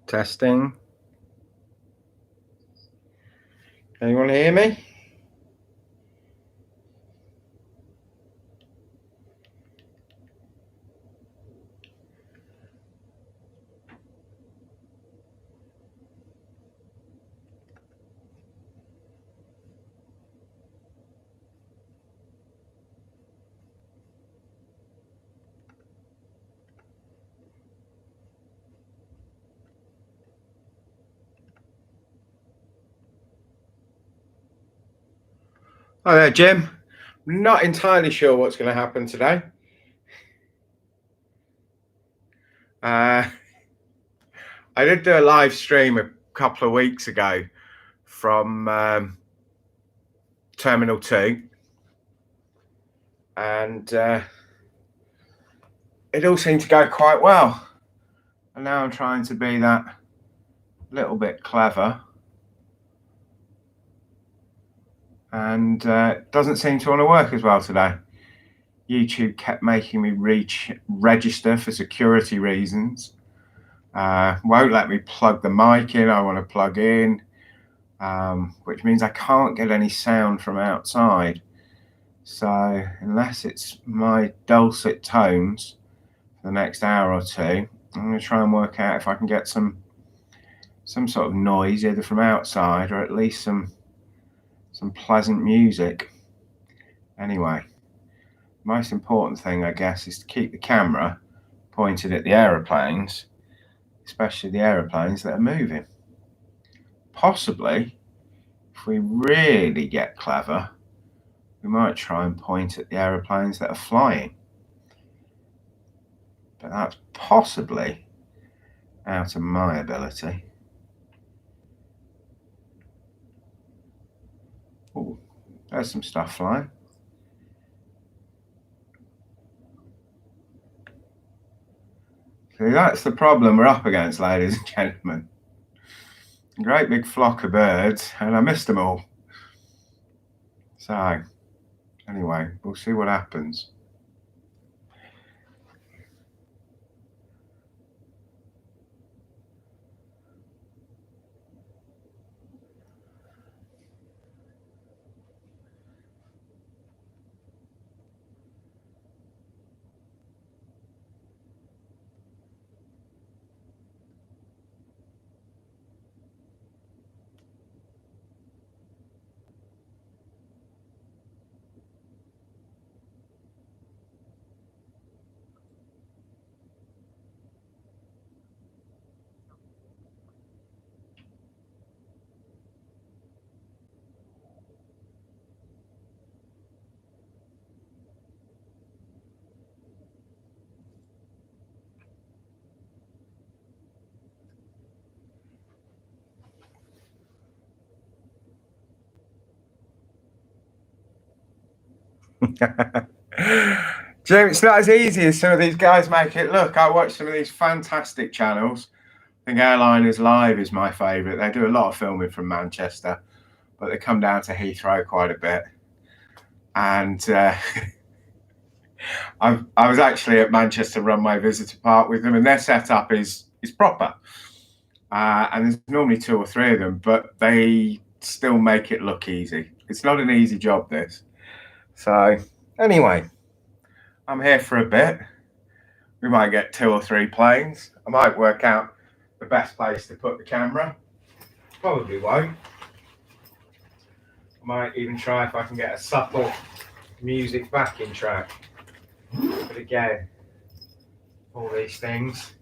Testing. Anyone hear me? Hi there, Jim. Not entirely sure what's going to happen today. I did do a live stream a couple of weeks ago from Terminal 2, and it all seemed to go quite well. And now I'm trying to be that little bit clever, and it doesn't seem to want to work as well today. YouTube kept making me register for security reasons. Won't let me plug the mic in. I want to plug in, which means I can't get any sound from outside. So unless it's my dulcet tones for the next hour or two, I'm going to try and work out if I can get some sort of noise either from outside or at least some pleasant music. Anyway, most important thing, I guess, is to keep the camera pointed at the aeroplanes, especially the aeroplanes that are moving. Possibly, if we really get clever, we might try and point at the aeroplanes that are flying. But that's possibly out of my ability. Oh, there's some stuff flying. See, that's the problem we're up against, ladies and gentlemen. A great big flock of birds, and I missed them all. So, anyway, we'll see what happens. Jim, it's not as easy as some of these guys make it look. I watch some of these fantastic channels. I think Airliners Live is my favourite. They do a lot of filming from Manchester, but they come down to Heathrow quite a bit. And I was actually at Manchester Runway Visitor Park with them, and their setup is proper. And there's normally 2 or 3 of them, but they still make it look easy. It's not an easy job, this. So anyway, I'm here for a bit. We might get 2 or 3 planes. I might work out the best place to put the camera. Probably won't. I might even try if I can get a subtle music backing track. But again, all these things.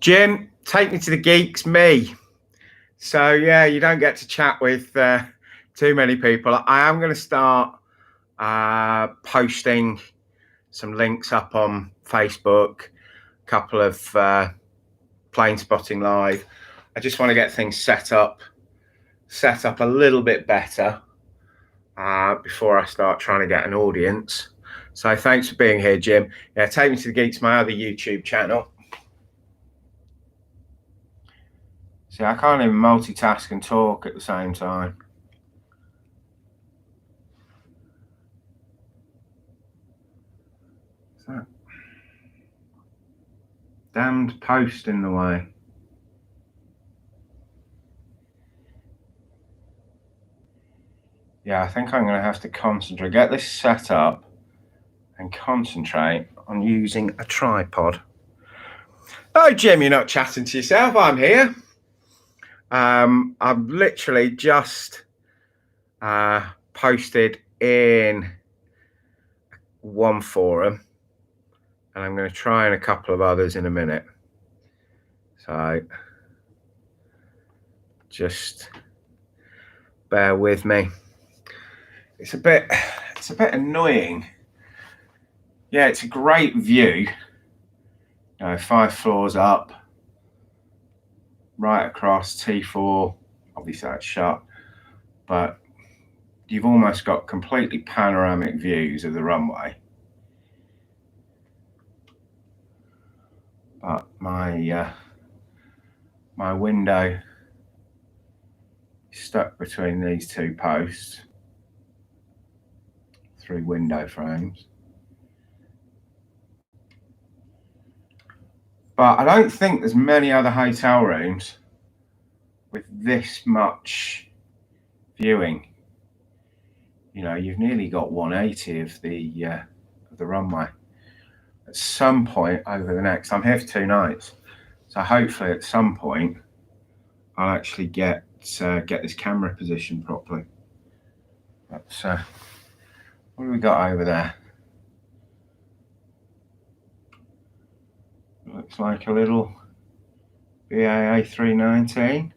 Jim, take me to the geeks, me. So yeah, you don't get to chat with too many people. I am going to start posting some links up on Facebook, a couple of plane spotting live. I just want to get things set up a little bit better before I start trying to get an audience. So thanks for being here, Jim. Yeah, Take Me to the Geeks, my other YouTube channel. See, I can't even multitask and talk at the same time. What's that? Damned post in the way. Yeah, I think I'm going to have to concentrate, get this set up and concentrate on using a tripod. Oh, Jim, you're not chatting to yourself. I'm here. I've literally just posted in one forum, and I'm going to try in a couple of others in a minute. So just bear with me. It's a bit annoying. Yeah, it's a great view. 5 floors up, right across T4. Obviously that's shut, but you've almost got completely panoramic views of the runway. But my window is stuck between these two posts, 3 window frames. But I don't think there's many other hotel rooms with this much viewing. You've nearly got 180 of the runway. At some point over the next, I'm here for 2 nights, so hopefully at some point I'll actually get this camera positioned properly. But what do we got over there? Looks like a little BAA 319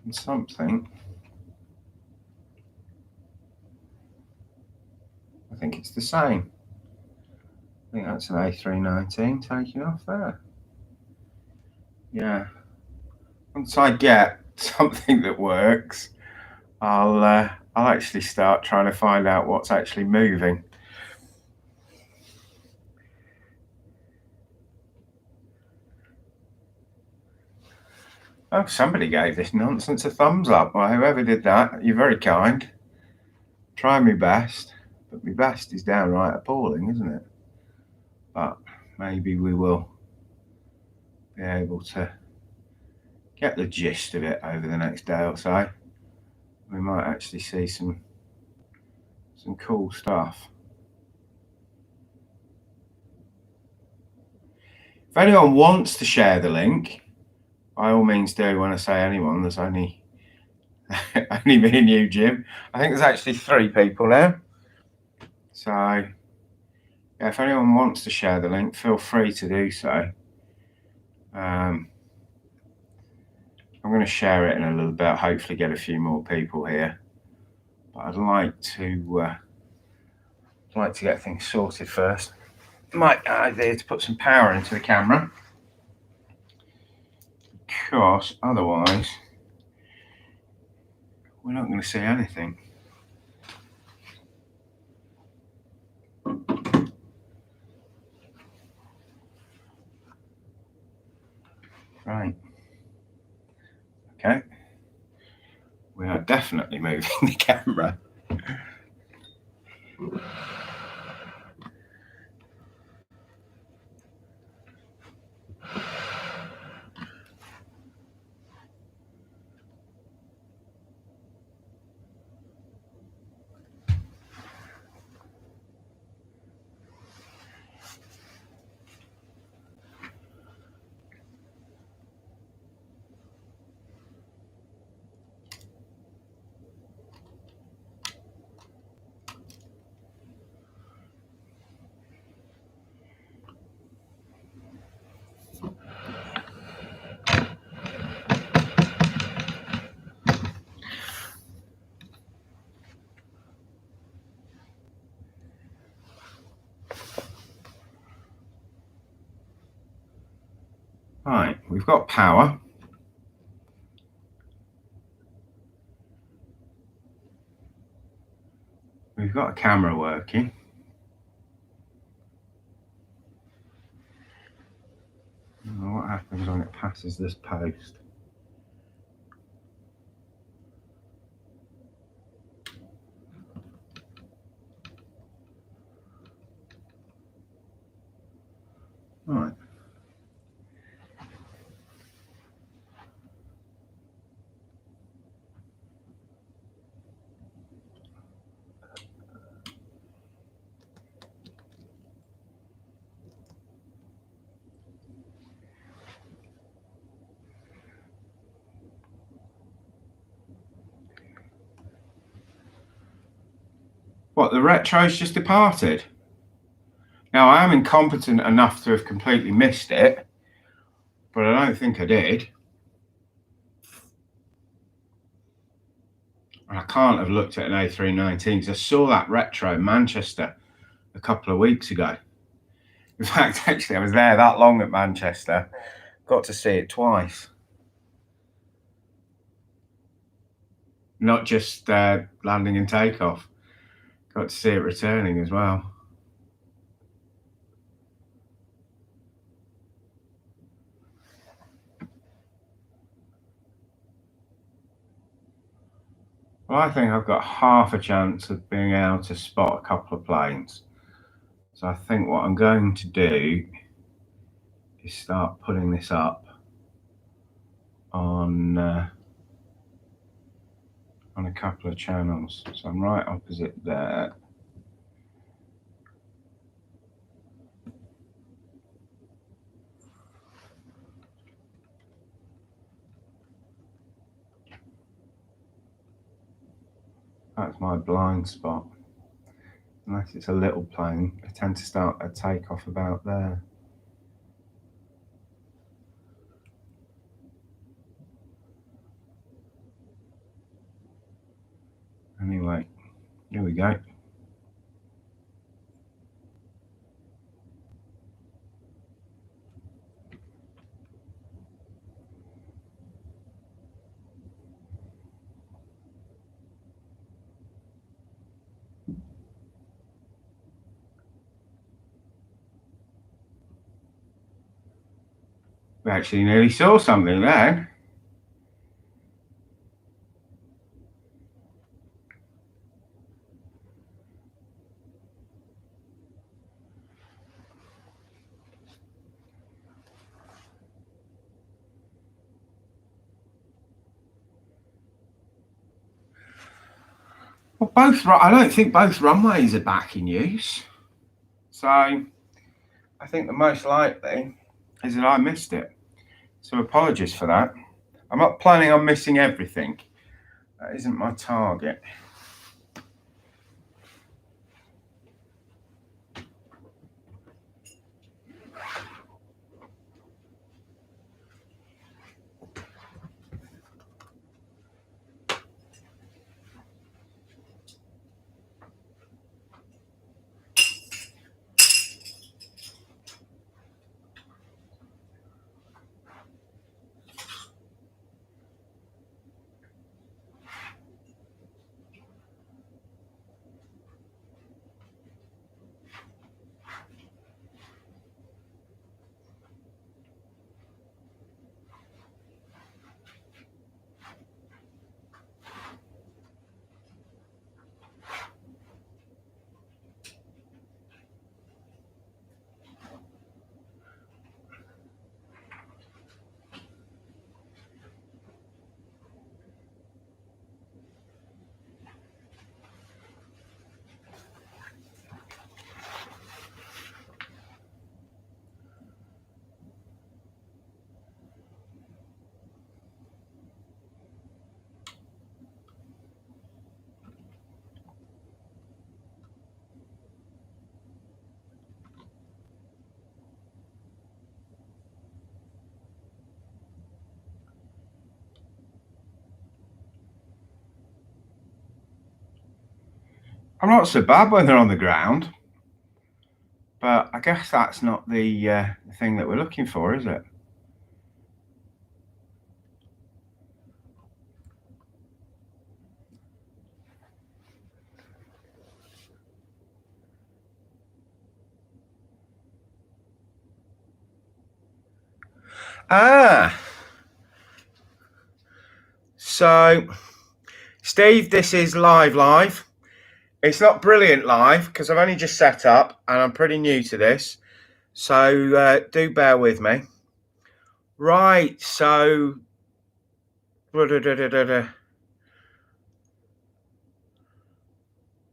and something. I think it's the same. I think that's an A319 taking off there. Yeah. Once I get something that works, I'll actually start trying to find out what's actually moving. Oh, somebody gave this nonsense a thumbs up. Well, whoever did that, you're very kind. Try my best, but my best is downright appalling, isn't it? But maybe we will be able to get the gist of it over the next day or so. We might actually see some cool stuff. If anyone wants to share the link, by all means do. When I say anyone, there's only me and you, Jim. I think there's actually 3 people now. So yeah, if anyone wants to share the link, feel free to do so. I'm going to share it in a little bit, hopefully get a few more people here. But I'd like to get things sorted first. My idea to put some power into the camera, because otherwise we're not going to see anything. Right. Okay. We are definitely moving the camera. got power. We've got a camera working. What happens when it passes this post? Right. What, the retro's just departed? Now, I am incompetent enough to have completely missed it, but I don't think I did. And I can't have looked at an A319 because I saw that retro in Manchester a couple of weeks ago. In fact, actually, I was there that long at Manchester. Got to see it twice. Not just landing and takeoff. Got to see it returning as well. Well, I think I've got half a chance of being able to spot a couple of planes. So I think what I'm going to do is start putting this up on a couple of channels. So I'm right opposite there. That's my blind spot. Unless it's a little plane, I tend to start a takeoff about there. Anyway, here we go. We actually nearly saw something there. Well, I don't think both runways are back in use. So I think the most likely is that I missed it. So apologies for that. I'm not planning on missing everything. That isn't my target. I'm not so bad when they're on the ground, but I guess that's not the thing that we're looking for, is it? So, Steve, this is live. It's not brilliant live because I've only just set up and I'm pretty new to this. So, do bear with me. Right, so.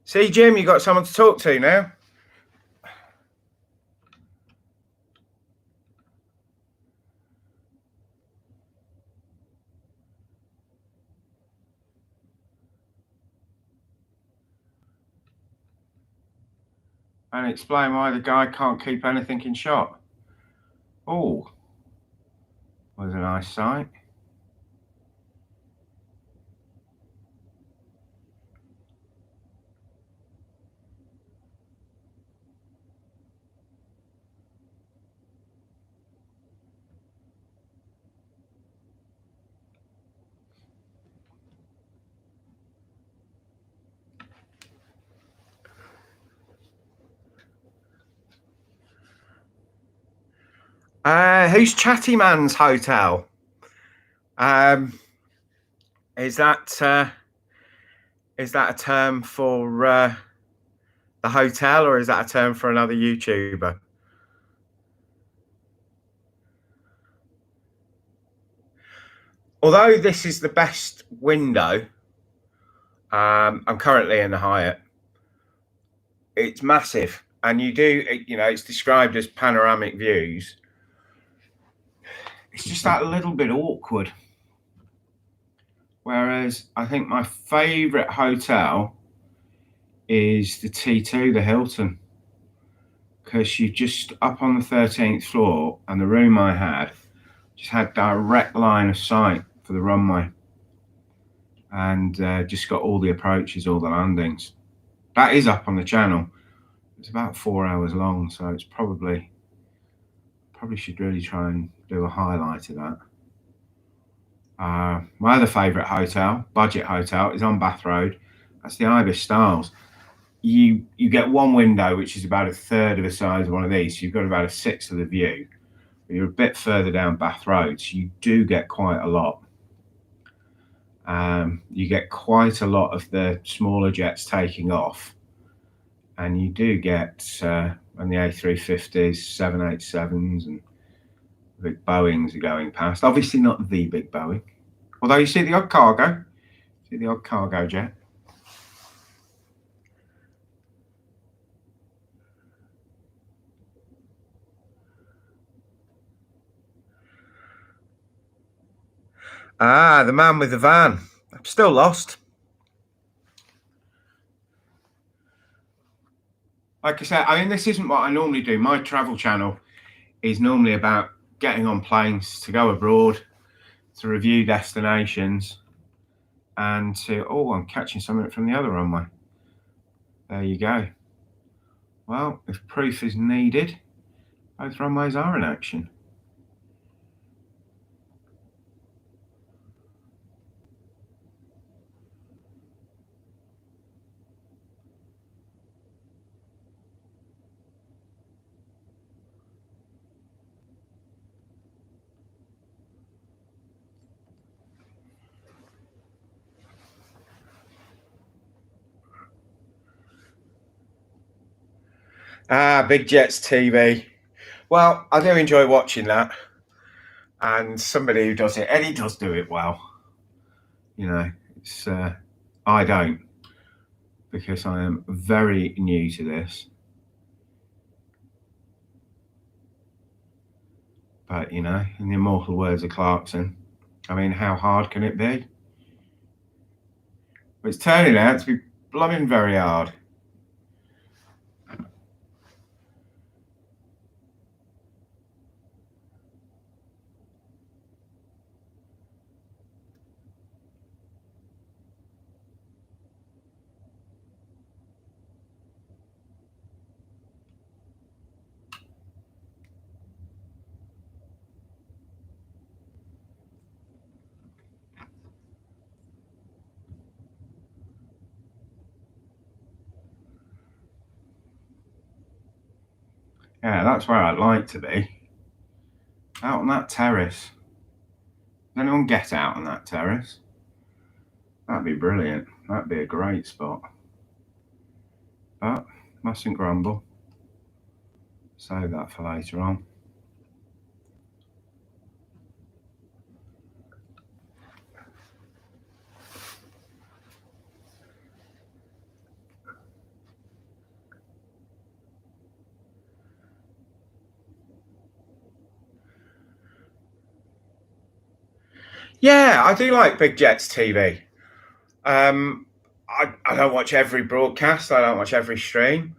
See, Jim, you got someone to talk to now. And explain why the guy can't keep anything in shot. Oh, was a nice sight. Who's Chatty Man's Hotel? Is that a term for the hotel, or is that a term for another YouTuber? Although this is the best window, I'm currently in the Hyatt. It's massive, and it's described as panoramic views. It's just that a little bit awkward. Whereas I think my favourite hotel is the T2, the Hilton, because you're just up on the 13th floor, and the room I had just had direct line of sight for the runway, and just got all the approaches, all the landings. That is up on the channel. It's about 4 hours long, so it's probably should really try and do a highlight of that. My other favourite hotel, budget hotel, is on Bath Road. That's the Ibis Styles. You get one window, which is about a third of the size of one of these. So you've got about a sixth of the view. But you're a bit further down Bath Road, so you do get quite a lot. You get quite a lot of the smaller jets taking off, and you do get when the A350s, 787s, and the big Boeings are going past. Obviously not the big Boeing, although you see the odd cargo. See the odd cargo jet. The man with the van. I'm still lost. Like I said, I mean, this isn't what I normally do. My travel channel is normally about getting on planes to go abroad, to review destinations, and I'm catching something from the other runway. There you go. Well, if proof is needed, both runways are in action. Big Jets TV. Well, I do enjoy watching that. And somebody who does it, and he does do it well. It's I don't, because I am very new to this. But in the immortal words of Clarkson, I mean, how hard can it be? But it's turning out to be blooming very hard. Yeah, that's where I'd like to be. Out on that terrace. Does anyone get out on that terrace? That'd be brilliant. That'd be a great spot. But mustn't grumble. Save that for later on. Yeah, I do like Big Jets TV. I don't watch every broadcast. I don't watch every stream,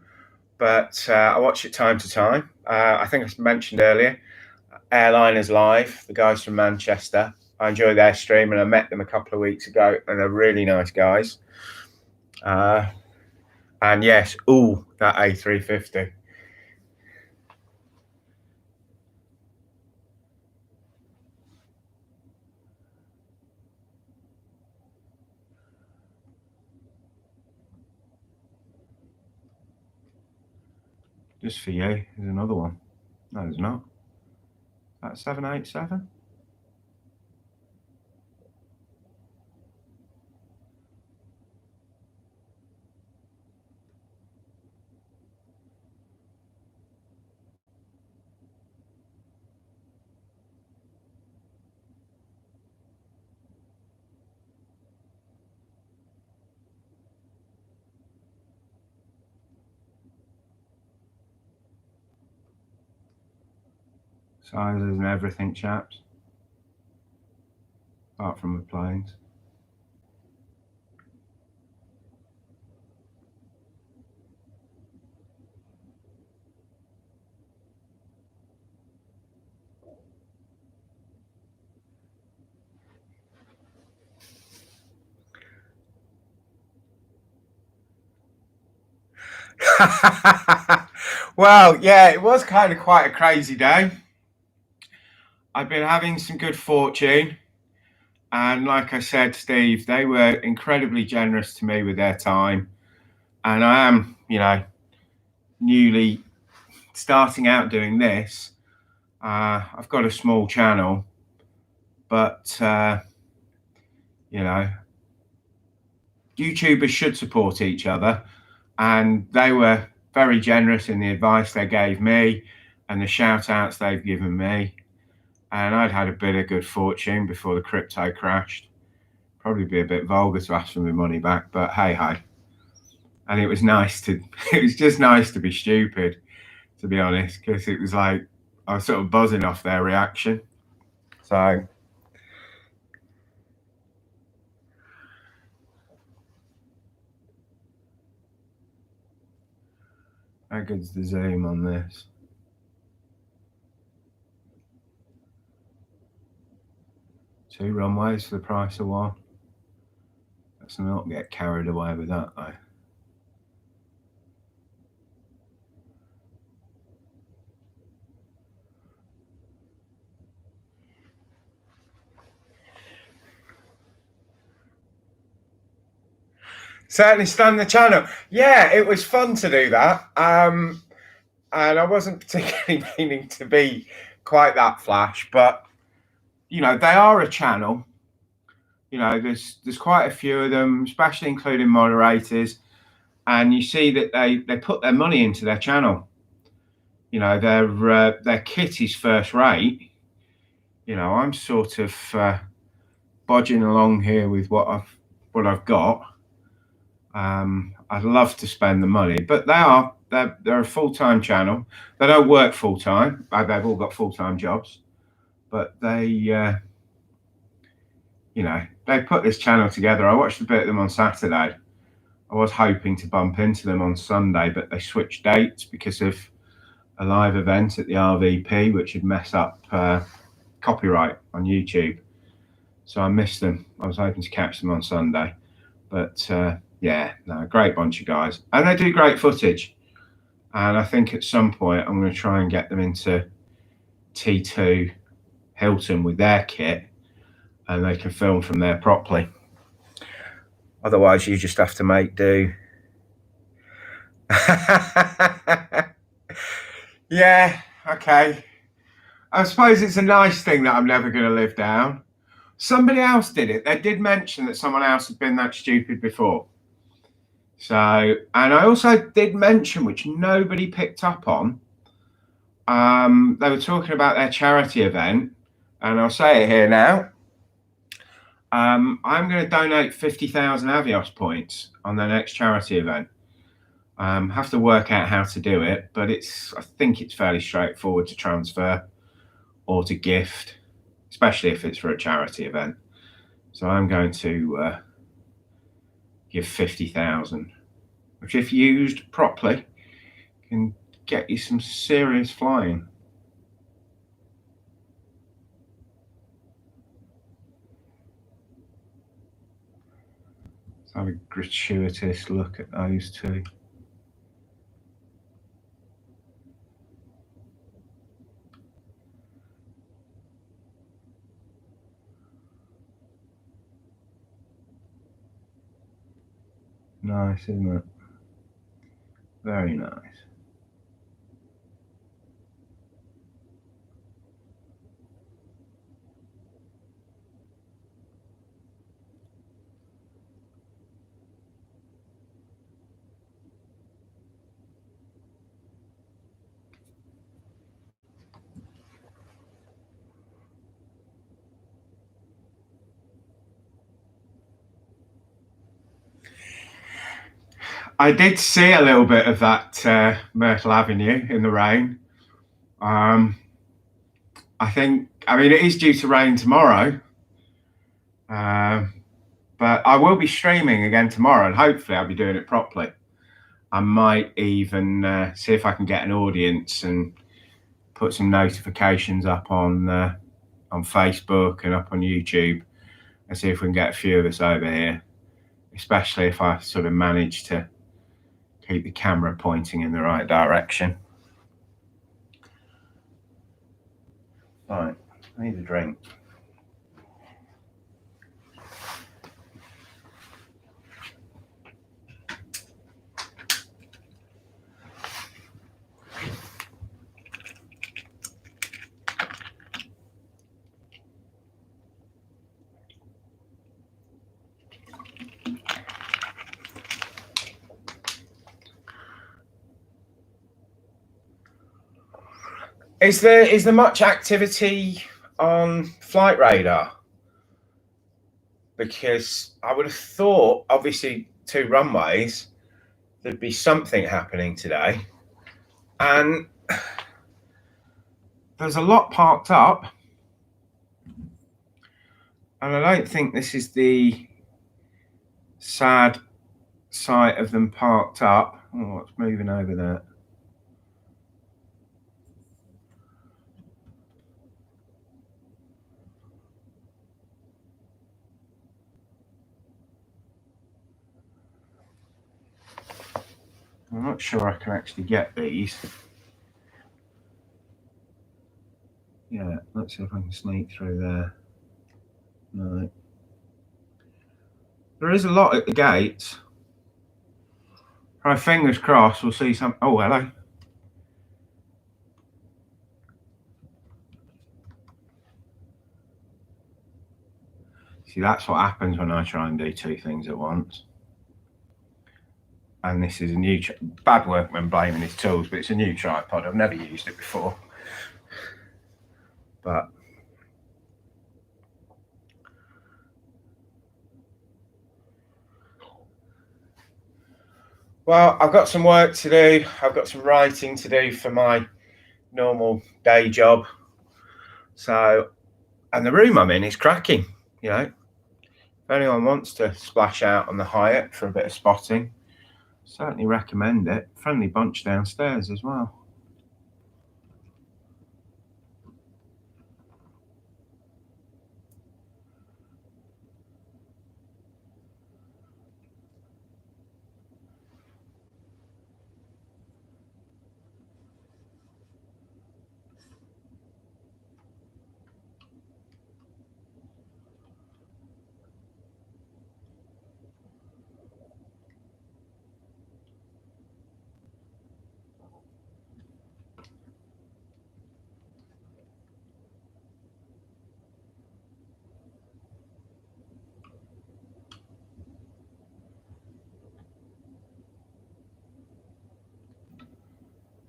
but I watch it time to time. I think I mentioned earlier, Airliners Live, the guys from Manchester. I enjoy their stream, and I met them a couple of weeks ago, and they're really nice guys. And yes, that A350. Just for you, there's another one. No, there's not. That's 787. Sizes and everything, chaps. Apart from the planes. Well, yeah, it was kind of quite a crazy day. I've been having some good fortune. And like I said, Steve, they were incredibly generous to me with their time. And I am, newly starting out doing this. I've got a small channel, but, YouTubers should support each other. And they were very generous in the advice they gave me and the shout outs they've given me. And I'd had a bit of good fortune before the crypto crashed. Probably be a bit vulgar to ask for my money back, but hey. And it was just nice to be stupid, to be honest, because it was like I was sort of buzzing off their reaction. So how good's the zoom on this? Two runways for the price of one. Let's not get carried away with that, though. Certainly stand the channel. Yeah, it was fun to do that. And I wasn't particularly meaning to be quite that flash, but they are a channel. There's quite a few of them, especially including moderators, and you see that they put their money into their channel. Their kit is first rate. I'm sort of bodging along here with what I've got. I'd love to spend the money, but they're a full-time channel. They don't work full-time. They've all got full-time jobs, but they put this channel together. I watched a bit of them on Saturday. I was hoping to bump into them on Sunday, but they switched dates because of a live event at the RVP, which would mess up copyright on YouTube. So I missed them. I was hoping to catch them on Sunday, but great bunch of guys, and they do great footage. And I think at some point I'm going to try and get them into T2 Hilton with their kit, and they can film from there properly. Otherwise, you just have to make do. Yeah, okay. I suppose it's a nice thing that I'm never going to live down. Somebody else did it. They did mention that someone else had been that stupid before. So, and I also did mention, which nobody picked up on, they were talking about their charity event, and I'll say it here now. I'm going to donate 50,000 Avios points on their next charity event. Have to work out how to do it, but I think it's fairly straightforward to transfer or to gift, especially if it's for a charity event. So I'm going to give 50,000, which, if used properly, can get you some serious flying. Let's have a gratuitous look at those two. Nice, isn't it? Very nice. I did see a little bit of that Myrtle Avenue in the rain. I mean, it is due to rain tomorrow, but I will be streaming again tomorrow, and hopefully I'll be doing it properly. I might even see if I can get an audience and put some notifications up on Facebook and up on YouTube, and see if we can get a few of us over here, especially if I sort of manage to keep the camera pointing in the right direction. Right, I need a drink. Is there much activity on Flight Radar? Because I would have thought, obviously, 2 runways, there'd be something happening today, and there's a lot parked up, and I don't think this is the sad sight of them parked up. Oh, what's moving over there? I'm not sure I can actually get these. Yeah, let's see if I can sneak through there. No. There is a lot at the gates. Right, fingers crossed we'll see some. Oh, hello. See, that's what happens when I try and do 2 things at once. And this is a new bad workman blaming his tools, but it's a new tripod. I've never used it before. But well, I've got some work to do. I've got some writing to do for my normal day job. So, and the room I'm in is cracking, you know. If anyone wants to splash out on the Hyatt for a bit of spotting, certainly recommend it. Friendly bunch downstairs as well.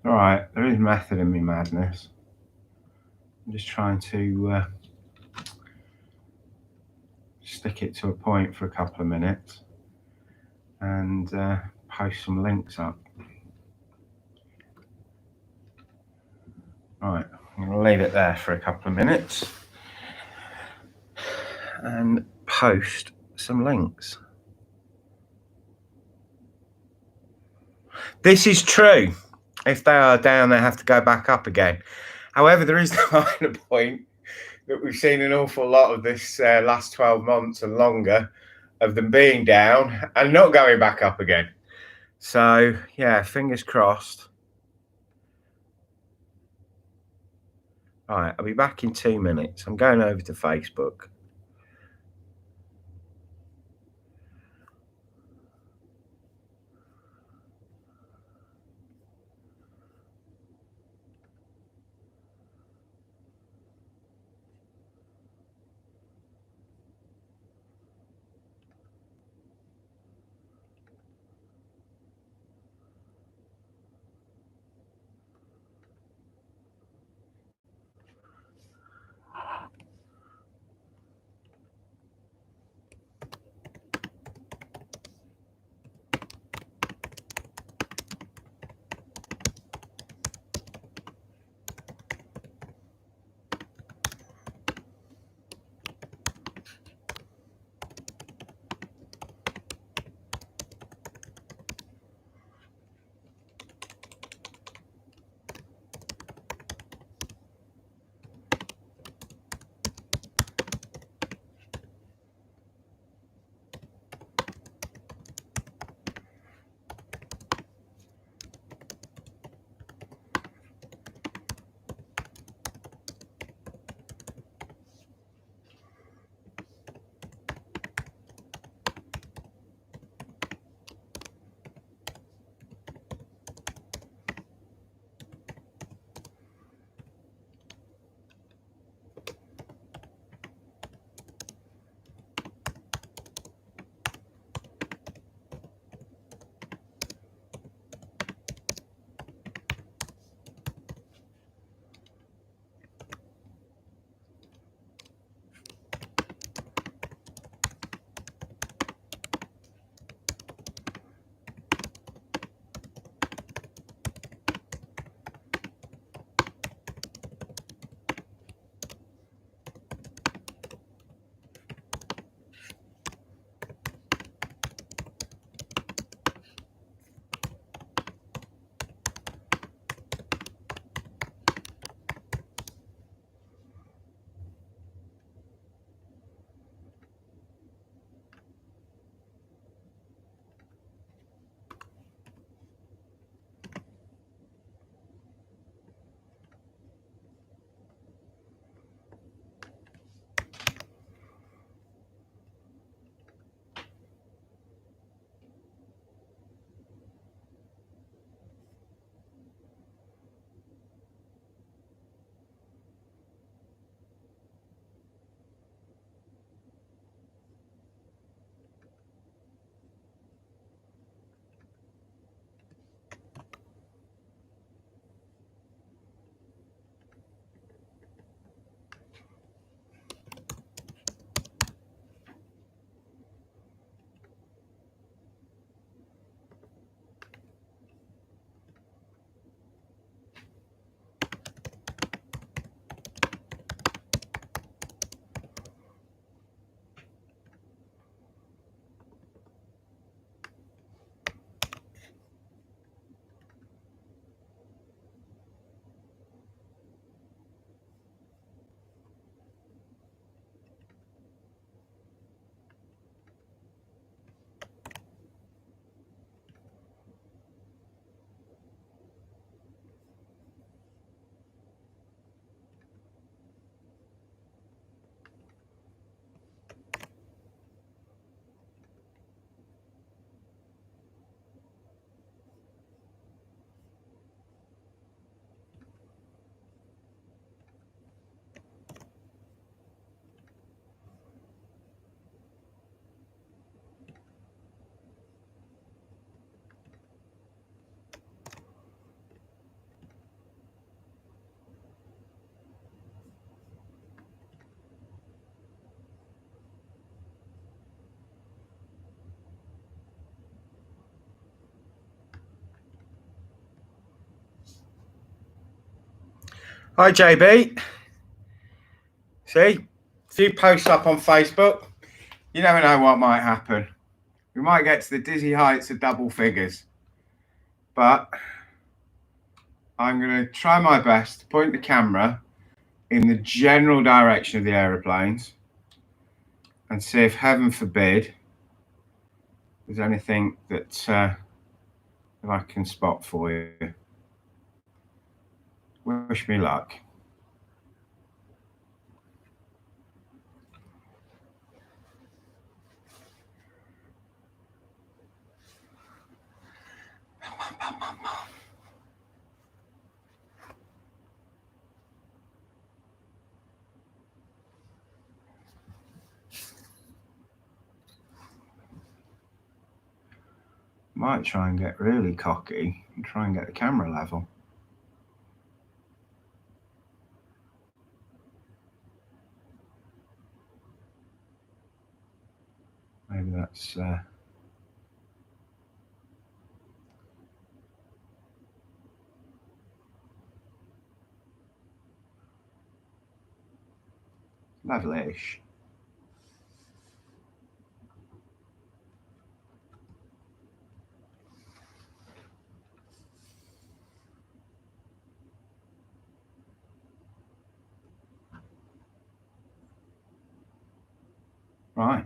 All right, there is method in me madness. I'm just trying to stick it to a point for a couple of minutes and post some links up. Right, I'm going to leave it there for a couple of minutes and post some links. This is true. If they are down, they have to go back up again. However, there is the minor point that we've seen an awful lot of this last 12 months and longer of them being down and not going back up again. So, yeah, fingers crossed. All right, I'll be back in 2 minutes. I'm going over to Facebook. Hi, JB. See, a few posts up on Facebook. You never know what might happen. We might get to the dizzy heights of double figures. But I'm going to try my best to point the camera in the general direction of the aeroplanes and see if, heaven forbid, there's anything that I can spot for you. Wish me luck. Might try and get really cocky and try and get the camera level. Maybe that's level-ish. Right.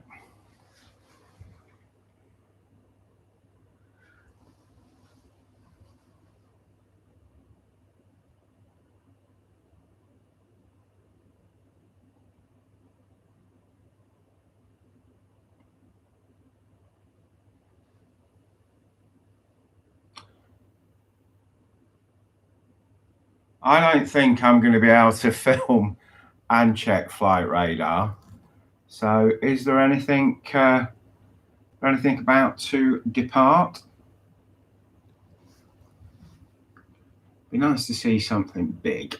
I don't think I'm going to be able to film and check flight radar. So is there anything about to depart? Be nice to see something big.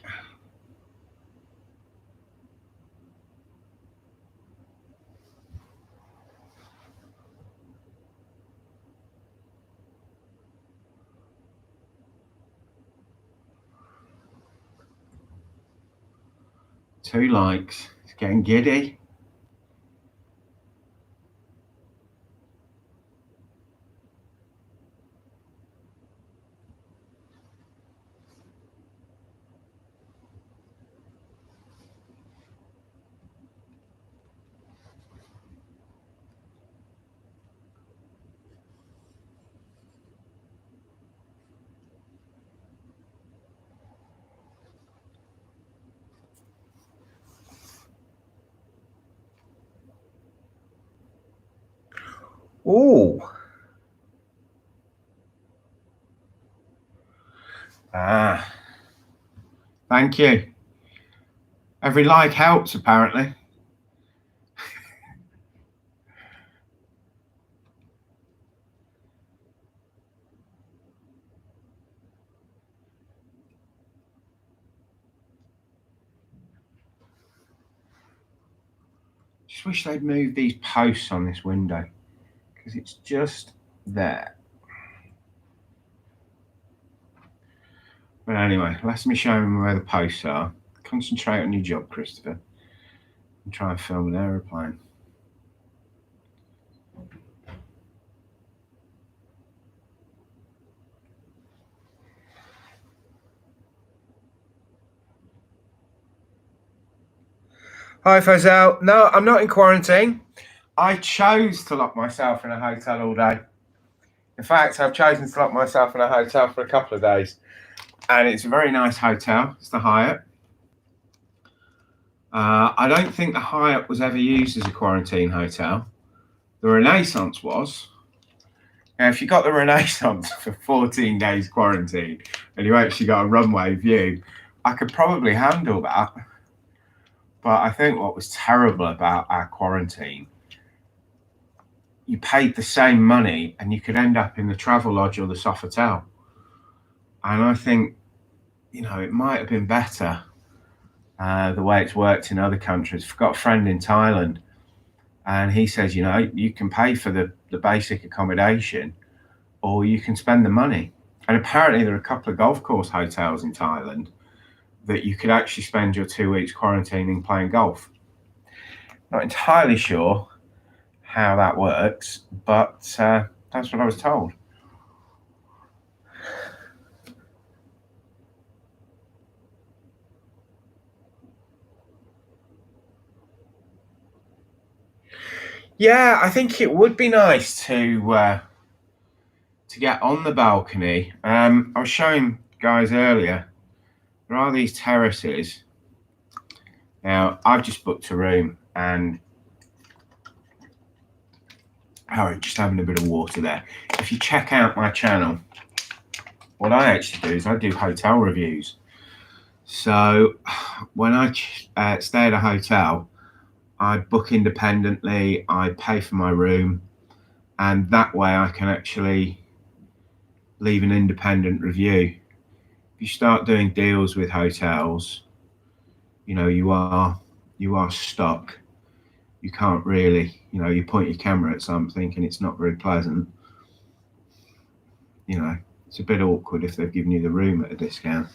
Two likes. It's getting giddy. Oh. Thank you. Every like helps, apparently. Just wish they'd move these posts on this window because it's just there. But anyway, let me show them where the posts are. Concentrate on your job, Christopher, and try and film an aeroplane. Hi, Faisal. No, I'm not in quarantine. I chose to lock myself in a hotel all day. In fact, I've chosen to lock myself in a hotel for a couple of days. And it's a very nice hotel. It's the Hyatt. I don't think the Hyatt was ever used as a quarantine hotel. The Renaissance was. Now, if you got the Renaissance for 14 days quarantine and you actually got a runway view, I could probably handle that. But I think what was terrible about our quarantine, you paid the same money and you could end up in the Travelodge or the Sofitel. And I think, it might have been better the way it's worked in other countries. I've got a friend in Thailand and he says, you can pay for the basic accommodation or you can spend the money. And apparently there are a couple of golf course hotels in Thailand that you could actually spend your 2 weeks quarantining playing golf. Not entirely sure how that works, but that's what I was told. Yeah, I think it would be nice to get on the balcony. I was showing guys earlier, there are these terraces. Now, I've just booked a room and just having a bit of water there. If you check out my channel, what I actually do is I do hotel reviews. So when I stay at a hotel, I book independently, I pay for my room, and that way I can actually leave an independent review. If you start doing deals with hotels, you know, you are stuck. You can't really, you know, you point your camera at something and it's not very pleasant. You know, it's a bit awkward if they've given you the room at a discount.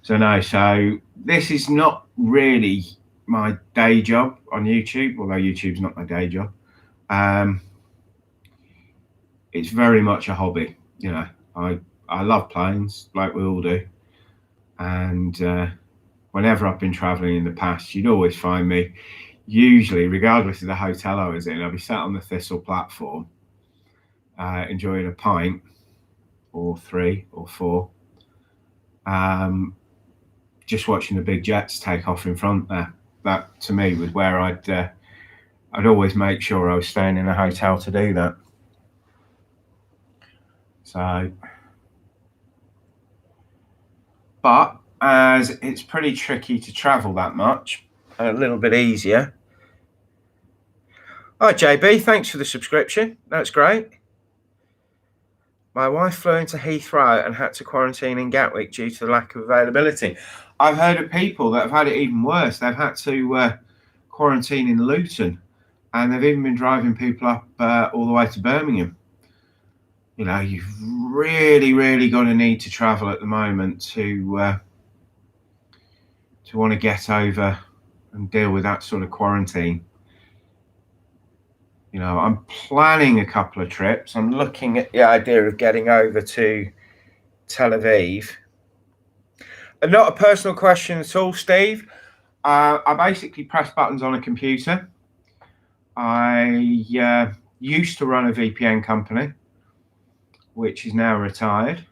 So no, so this is not really my day job on YouTube, although YouTube's not my day job. It's very much a hobby. You know, I love planes, like we all do. And whenever I've been traveling in the past, you'd always find me, usually, regardless of the hotel I was in, I'd be sat on the Thistle platform, enjoying a pint or 3 or 4, just watching the big jets take off in front there. That to me was where I'd always make sure I was staying in a hotel to do that. So, but as it's pretty tricky to travel that much, a little bit easier. Hi JB, thanks for the subscription. That's great. My wife flew into Heathrow and had to quarantine in Gatwick due to the lack of availability. I've heard of people that have had it even worse. They've had to quarantine in Luton, and they've even been driving people up all the way to Birmingham. You know, you've really, really got to need to travel at the moment to want to get over and deal with that sort of quarantine. You know, I'm planning a couple of trips. I'm looking at the idea of getting over to Tel Aviv. And not a personal question at all, Steve. I basically press buttons on a computer. I used to run a VPN company, which is now retired.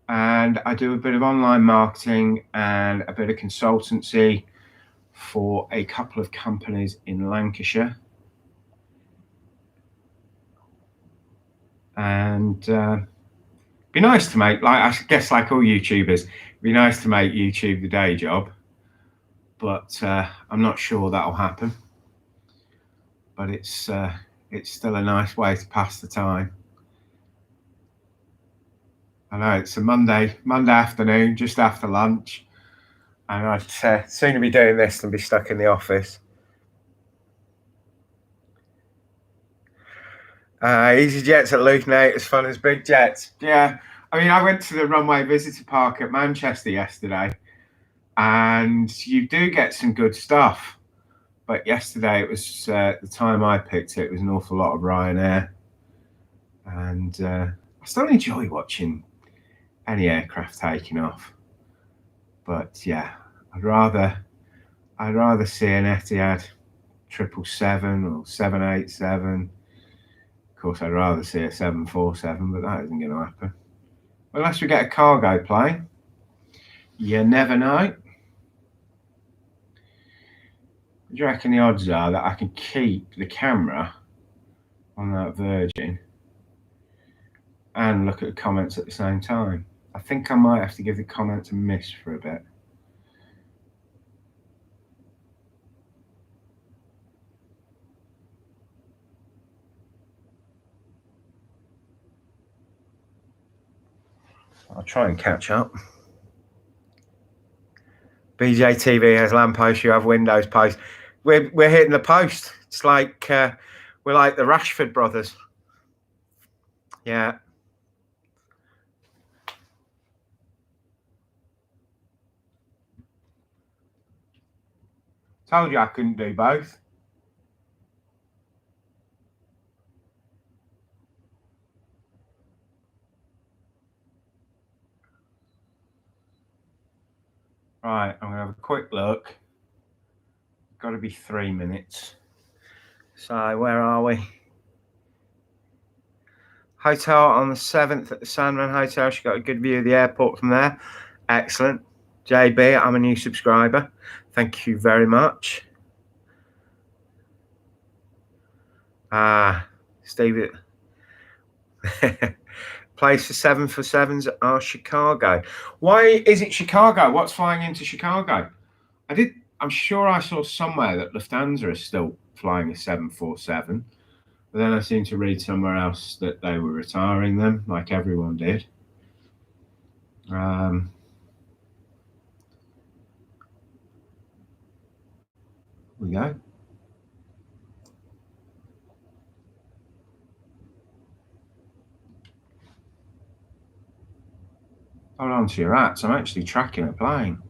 And I do a bit of online marketing and a bit of consultancy for a couple of companies in Lancashire. And be nice to make, like I guess like all YouTubers, be nice to make YouTube the day job, but I'm not sure that'll happen. But it's still a nice way to pass the time. I know it's a Monday afternoon, just after lunch, and I'd sooner be doing this than be stuck in the office. Easy jets at Luton ain't as fun as big jets. Yeah, I mean, I went to the runway visitor park at Manchester yesterday, and you do get some good stuff. But yesterday, it was the time I picked it was an awful lot of Ryanair, and I still enjoy watching any aircraft taking off. But yeah, I'd rather see an Etihad 777 or 787. Of course, I'd rather see a 747, but that isn't going to happen. Unless we get a cargo plane. You never know. Do you reckon the odds are that I can keep the camera on that Virgin and look at the comments at the same time? I think I might have to give the comments a miss for a bit. I'll try and catch up. BJ TV has lampposts, you have Windows post. We're hitting the post. It's like we're like the Rashford brothers. Yeah. Told you I couldn't do both. Right, I'm going to have a quick look. Got to be 3 minutes. So where are we? Hotel on the 7th at the Sandman Hotel. She got a good view of the airport from there. Excellent. JB, I'm a new subscriber. Thank you very much. Steve. Place for 747s are Chicago. Why is it Chicago? What's flying into Chicago? I'm sure I saw somewhere that Lufthansa is still flying a 747. But then I seem to read somewhere else that they were retiring them, like everyone did. We go. Hold on to your hats. I'm actually tracking a plane.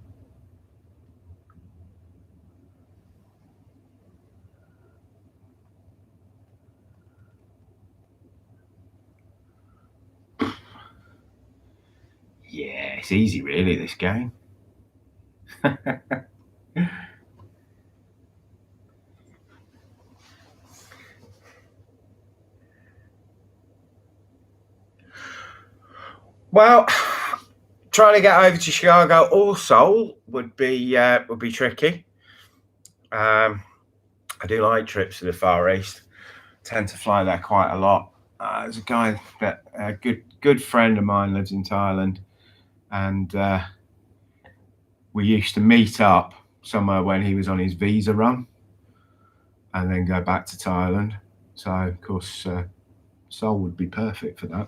Yeah, it's easy, really, this game. Well, trying to get over to Chicago or Seoul would be tricky. I do like trips to the Far East. Tend to fly there quite a lot. There's a guy that a good friend of mine lives in Thailand, and we used to meet up somewhere when he was on his visa run, and then go back to Thailand. So of course, Seoul would be perfect for that.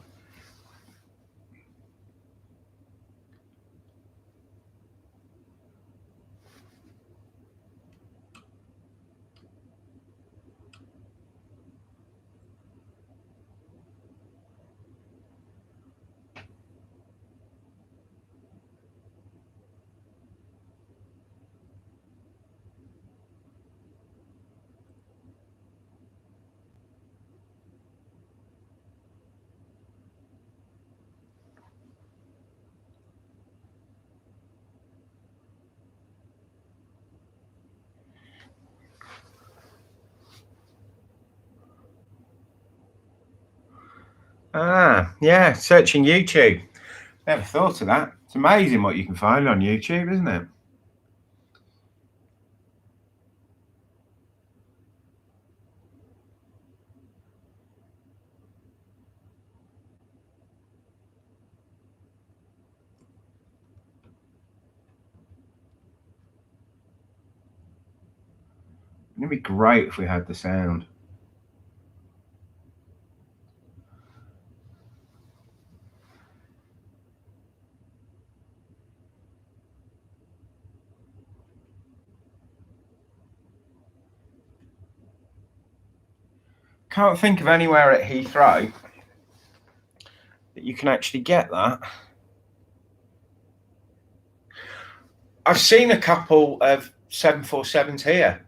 Yeah, searching YouTube. Never thought of that. It's amazing what you can find on YouTube, isn't it? It'd be great if we had the sound. Can't think of anywhere at Heathrow that you can actually get that. I've seen a couple of 747s here,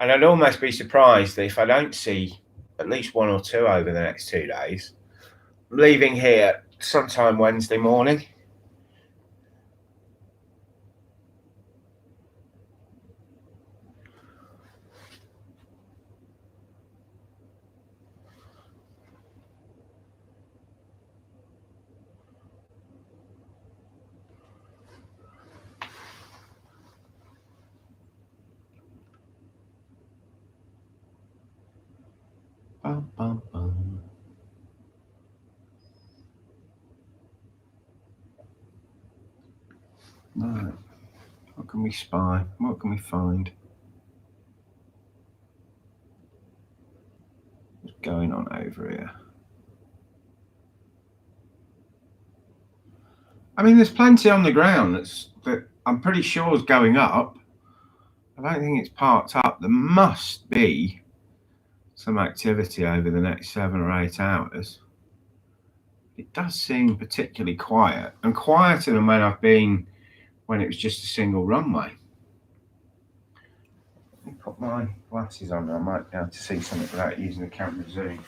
and I'd almost be surprised if I don't see at least one or two over the next 2 days. I'm leaving here sometime Wednesday morning. Bum, bum, bum. Right. What can we spy? What can we find? What's going on over here? I mean, there's plenty on the ground that I'm pretty sure is going up. I don't think it's parked up. There must be some activity over the next 7 or 8 hours. It does seem particularly quiet, and quieter than when I've been when it was just a single runway. Let me put my glasses on. I might be able to see something without using the camera zoom.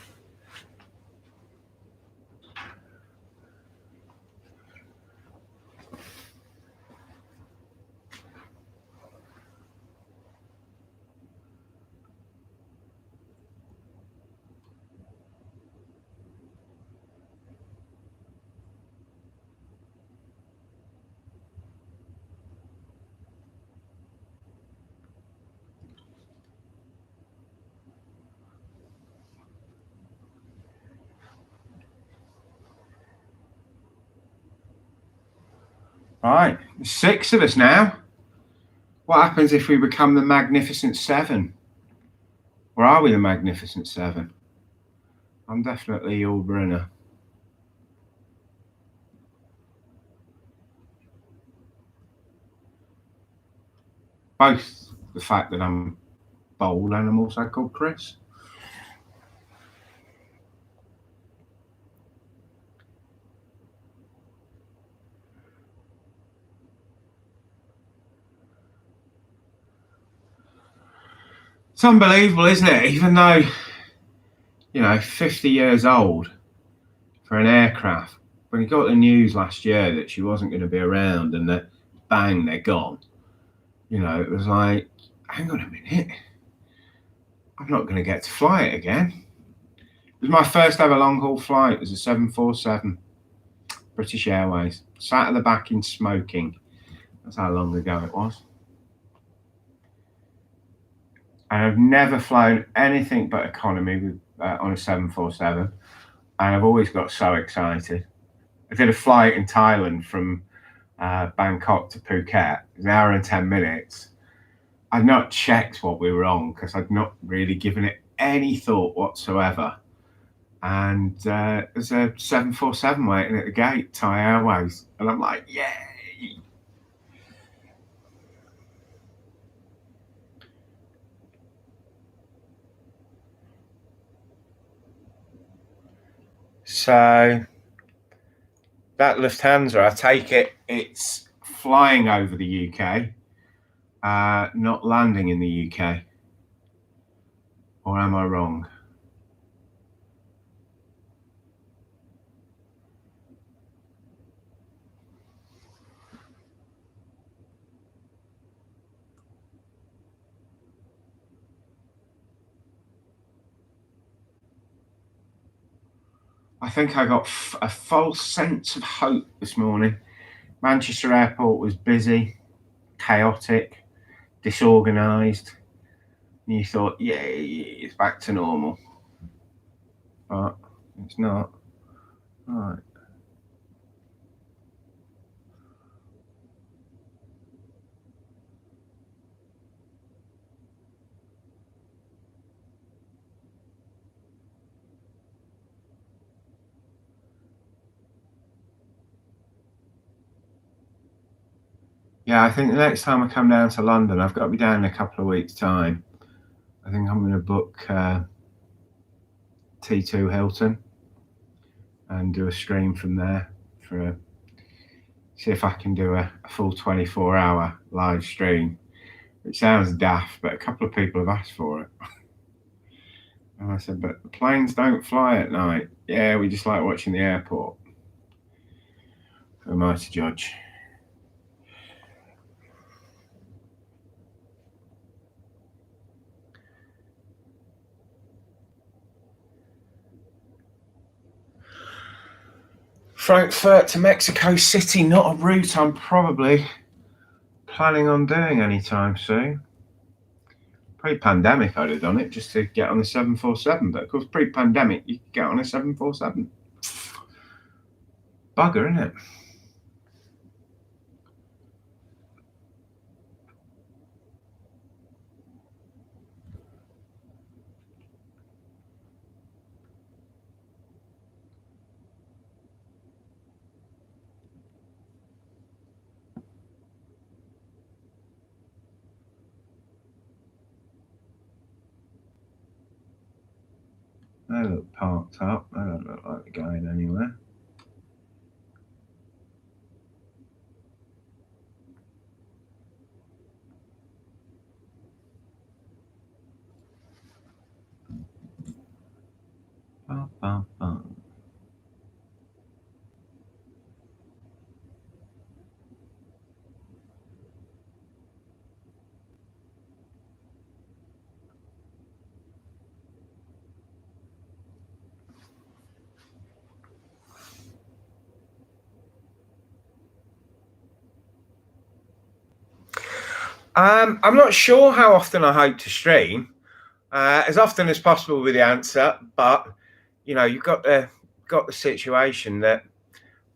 Right, there's 6 of us now. What happens if we become the Magnificent 7? Or are we the Magnificent 7? I'm definitely Yul Brynner. Both the fact that I'm bold and I'm also called Chris. It's unbelievable, isn't it? Even though, 50 years old for an aircraft, when you got the news last year that she wasn't going to be around and that bang, they're gone, it was like, hang on a minute, I'm not going to get to fly it again. It was my first ever long haul flight. It was a 747, British Airways. Sat at the back in smoking. That's how long ago it was. And I've never flown anything but economy with, on a 747. And I've always got so excited. I did a flight in Thailand from Bangkok to Phuket. It was an hour and 10 minutes. I'd not checked what we were on because I'd not really given it any thought whatsoever. And there's a 747 waiting at the gate, Thai Airways. And I'm like, yay! So that Lufthansa, I take it's flying over the UK, not landing in the UK. Or am I wrong? I think I got a false sense of hope this morning. Manchester Airport was busy, chaotic, disorganised. And you thought, yay, it's back to normal. But it's not. Right. Yeah, I think the next time I come down to London, I've got to be down in a couple of weeks' time. I think I'm going to book T2 Hilton and do a stream from there see if I can do a full 24-hour live stream. It sounds daft, but a couple of people have asked for it. And I said, but the planes don't fly at night. Yeah, we just like watching the airport. Who am I to judge? Frankfurt to Mexico City, not a route I'm probably planning on doing anytime soon. Pre-pandemic, I'd have done it just to get on a 747, but of course, pre-pandemic, you could get on a 747. Bugger, isn't it? They look parked up. They don't look like they're going anywhere. bum, bum. I'm not sure how often I hope to stream. As often as possible with the answer, but you've got the situation that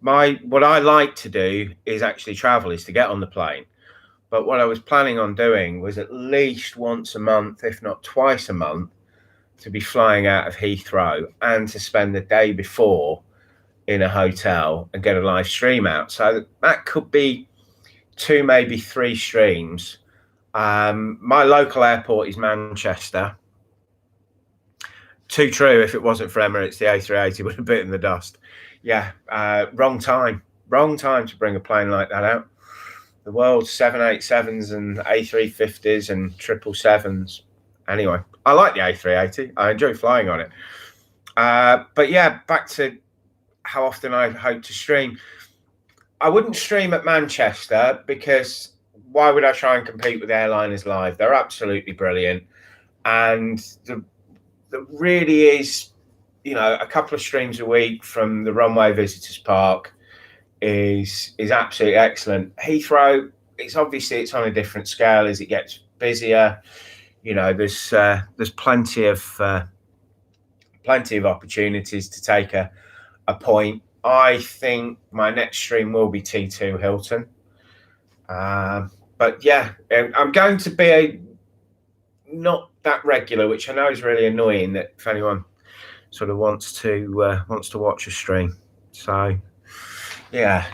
what I like to do is actually travel, is to get on the plane. But what I was planning on doing was at least once a month, if not twice a month, to be flying out of Heathrow and to spend the day before in a hotel and get a live stream out. So that could be 2, maybe 3 streams. My local airport is Manchester. Too true. If it wasn't for Emirates, the A380 would have bitten the dust. Yeah, wrong time. Wrong time to bring a plane like that out. The world's 787s and A350s and 777s. Anyway, I like the A380. I enjoy flying on it. But yeah, back to how often I hope to stream. I wouldn't stream at Manchester because why would I try and compete with airliners live? They're absolutely brilliant. And there really is, a couple of streams a week from the Runway Visitors Park is absolutely excellent. Heathrow, it's on a different scale as it gets busier. There's plenty of opportunities to take a point. I think my next stream will be T2 Hilton. But yeah, I'm going to be not that regular, which I know is really annoying. That if anyone sort of wants to watch a stream, so yeah.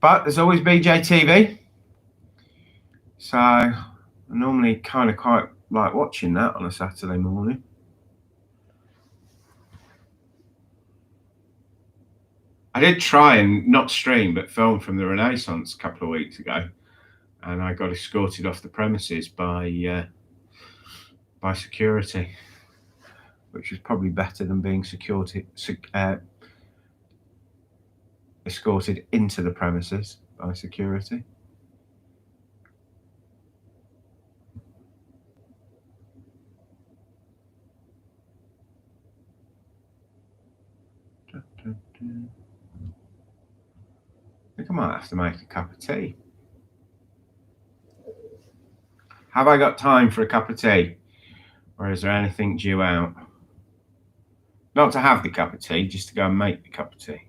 But there's always BJTV, so I normally kind of quite like watching that on a Saturday morning. I did try and not stream, but film from the Renaissance a couple of weeks ago, and I got escorted off the premises by security, which was probably better than being escorted into the premises by security. I think I might have to make a cup of tea. Have I got time for a cup of tea? Or is there anything due out? Not to have the cup of tea, just to go and make the cup of tea.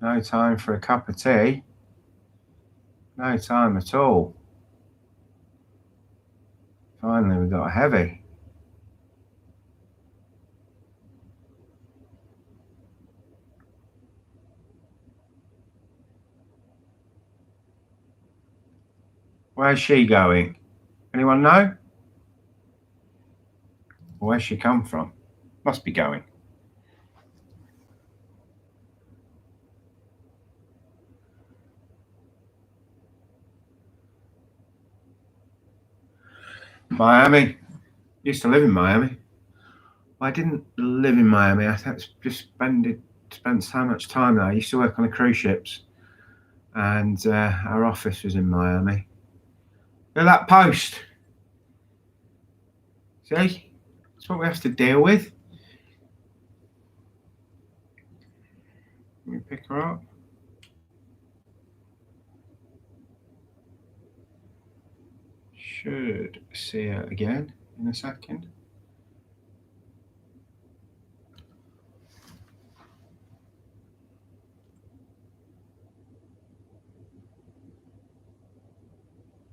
No time for a cup of tea. No time at all. Finally, we got a heavy. Where's she going? Anyone know? Where's she come from? Must be going. Miami. Used to live in Miami. I didn't live in Miami. I just spent so much time there. I used to work on the cruise ships, and our office was in Miami. Look at that post. See? That's what we have to deal with. Let me pick her up. Should see her again in a second.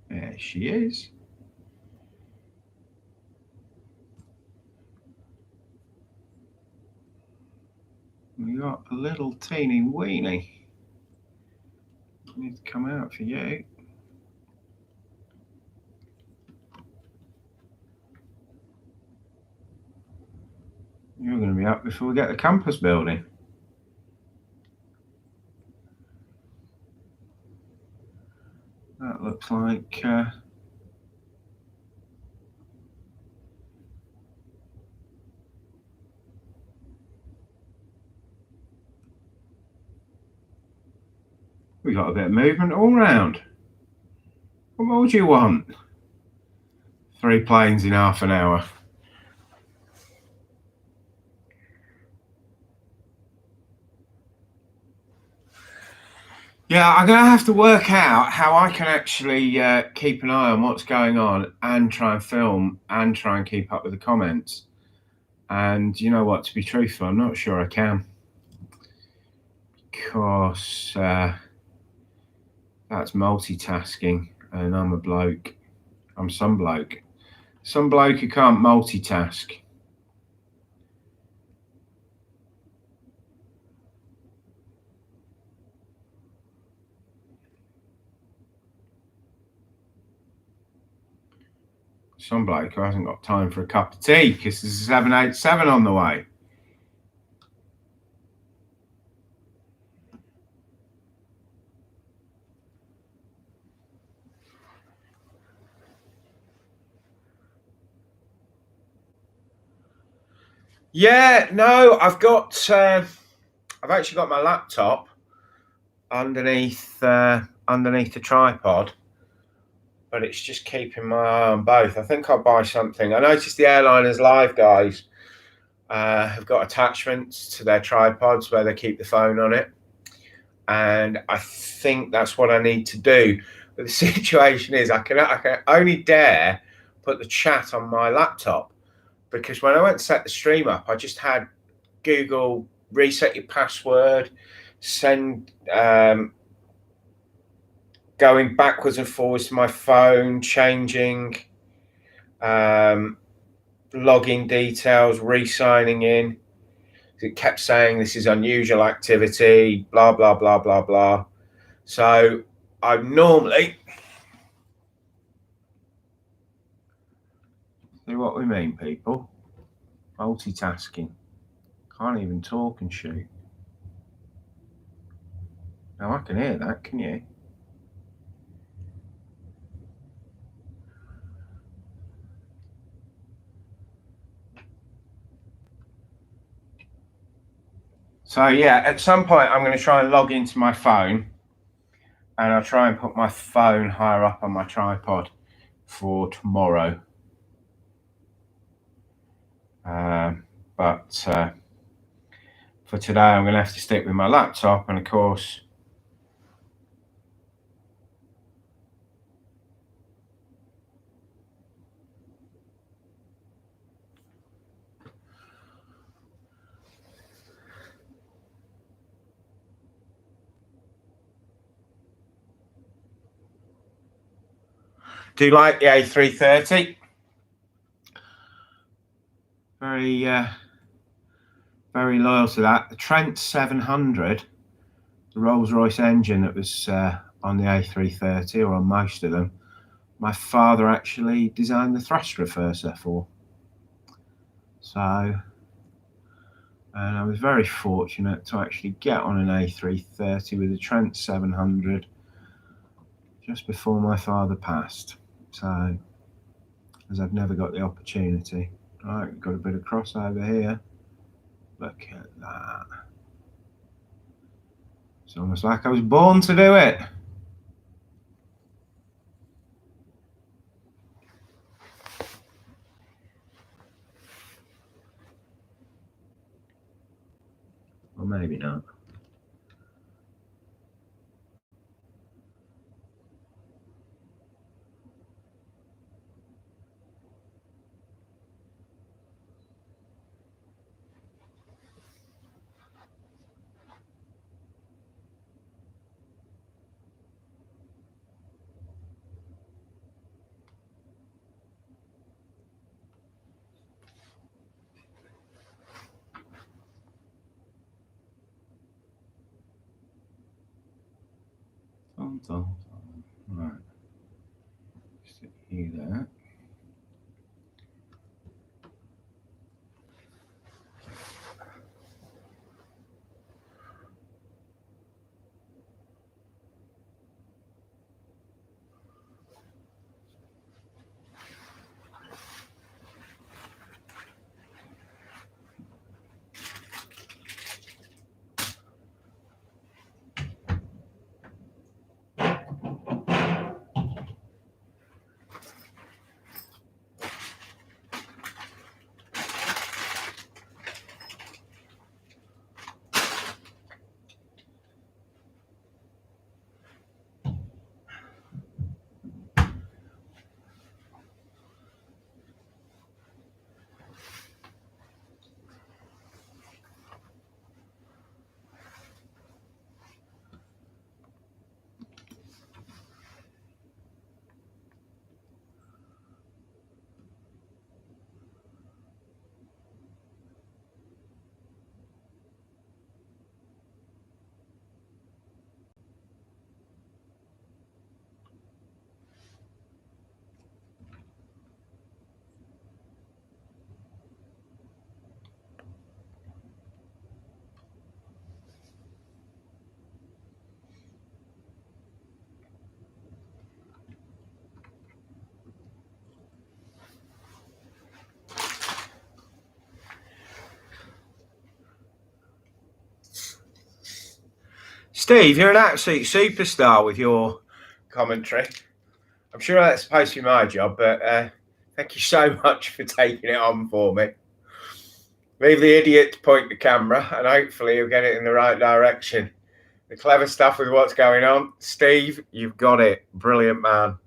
There she is. We got a little teeny weenie. Needs to come out for you. You're going to be up before we get the campus building. That looks like we got a bit of movement all round. What more would you want? 3 planes in half an hour. Yeah, I'm going to have to work out how I can actually keep an eye on what's going on and try and film and try and keep up with the comments. And you know what, to be truthful, I'm not sure I can. Because that's multitasking, and I'm a bloke. I'm some bloke. Some bloke who can't multitask. Some bloke who hasn't got time for a cup of tea because there's a 787 on the way. Yeah, no, I've actually got my laptop underneath the tripod, but it's just keeping my eye on both. I think I'll buy something. I noticed the Airliners Live guys have got attachments to their tripods where they keep the phone on it, and I think that's what I need to do. But the situation is, I can only dare put the chat on my laptop, because when I went to set the stream up, I just had Google reset your password, send going backwards and forwards to my phone, changing login details, re-signing in. It kept saying this is unusual activity, blah, blah, blah, blah, blah. So I normally see what we mean, people. Multitasking. Can't even talk and shoot. Now I can hear that, can you? So yeah, at some point I'm going to try and log into my phone, and I'll try and put my phone higher up on my tripod for tomorrow. But for today, I'm going to have to stick with my laptop, and of course, do you like the A330? Very, very loyal to that. The Trent 700, the Rolls-Royce engine that was on the A330, or on most of them, my father actually designed the thrust reverser for. So, and I was very fortunate to actually get on an A330 with a Trent 700 just before my father passed. So, as I've never got the opportunity. Right, we've got a bit of crossover here. Look at that. It's almost like I was born to do it. Or maybe not. Right. Stick you there. Steve, you're an absolute superstar with your commentary. I'm sure that's supposed to be my job, but thank you so much for taking it on for me. Leave the idiot to point the camera, and hopefully you'll get it in the right direction. The clever stuff with what's going on. Steve, you've got it. Brilliant, man.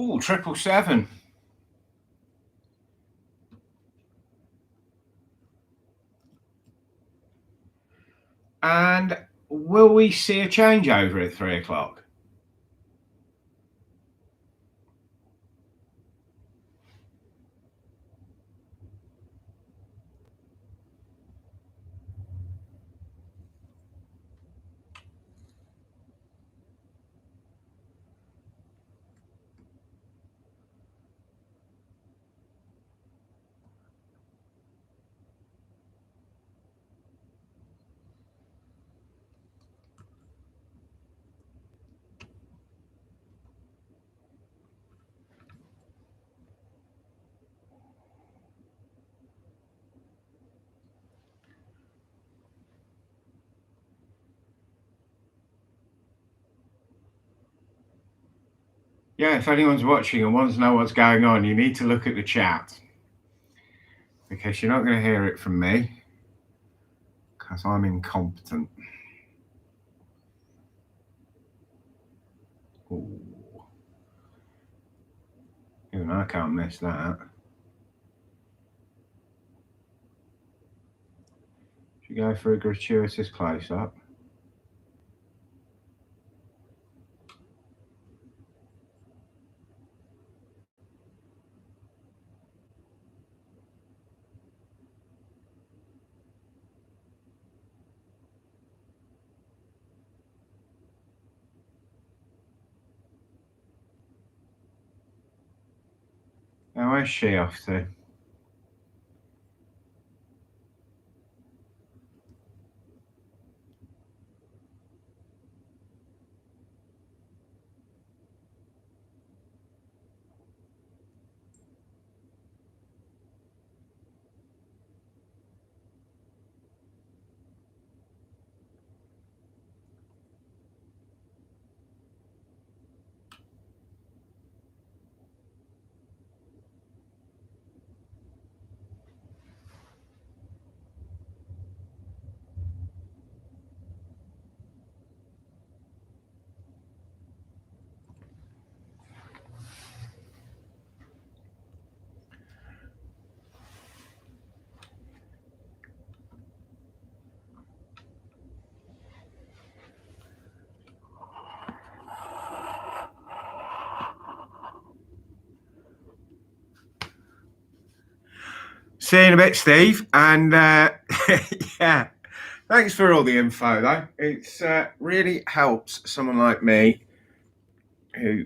Oh, 777. And will we see a changeover at 3 o'clock? Yeah, if anyone's watching and wants to know what's going on, you need to look at the chat, because you're not going to hear it from me, because I'm incompetent. Ooh. Even I can't miss that. Should we go for a gratuitous close-up? Now, where's she off to? See you in a bit, Steve. And yeah, thanks for all the info, though. It's really helps someone like me who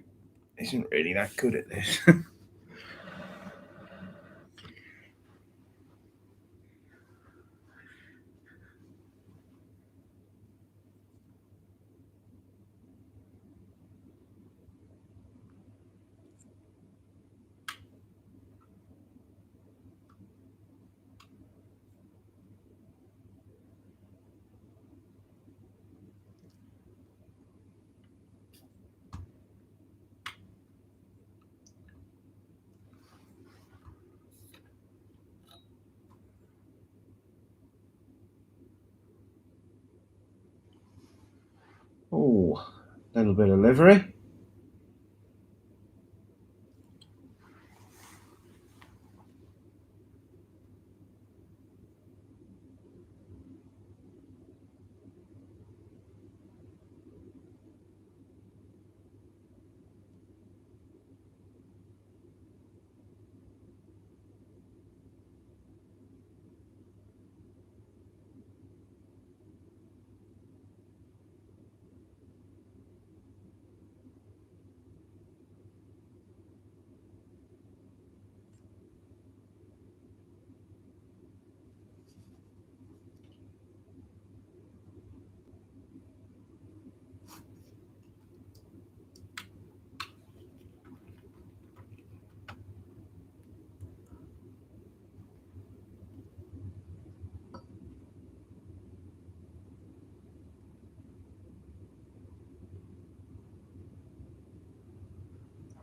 isn't really that good at this. Oh, a little bit of livery.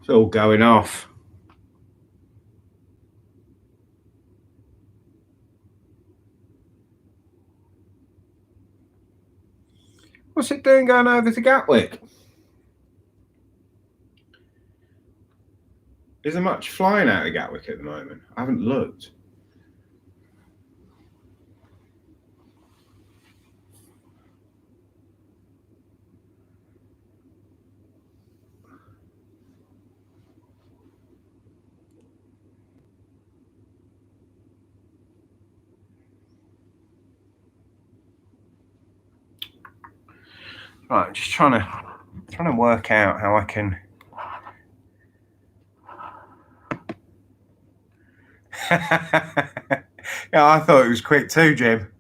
It's all going off. What's it doing going over to Gatwick? Is there much flying out of Gatwick at the moment? I haven't looked. Right, I'm just trying to work out how I can. Yeah, I thought it was quick too, Jim.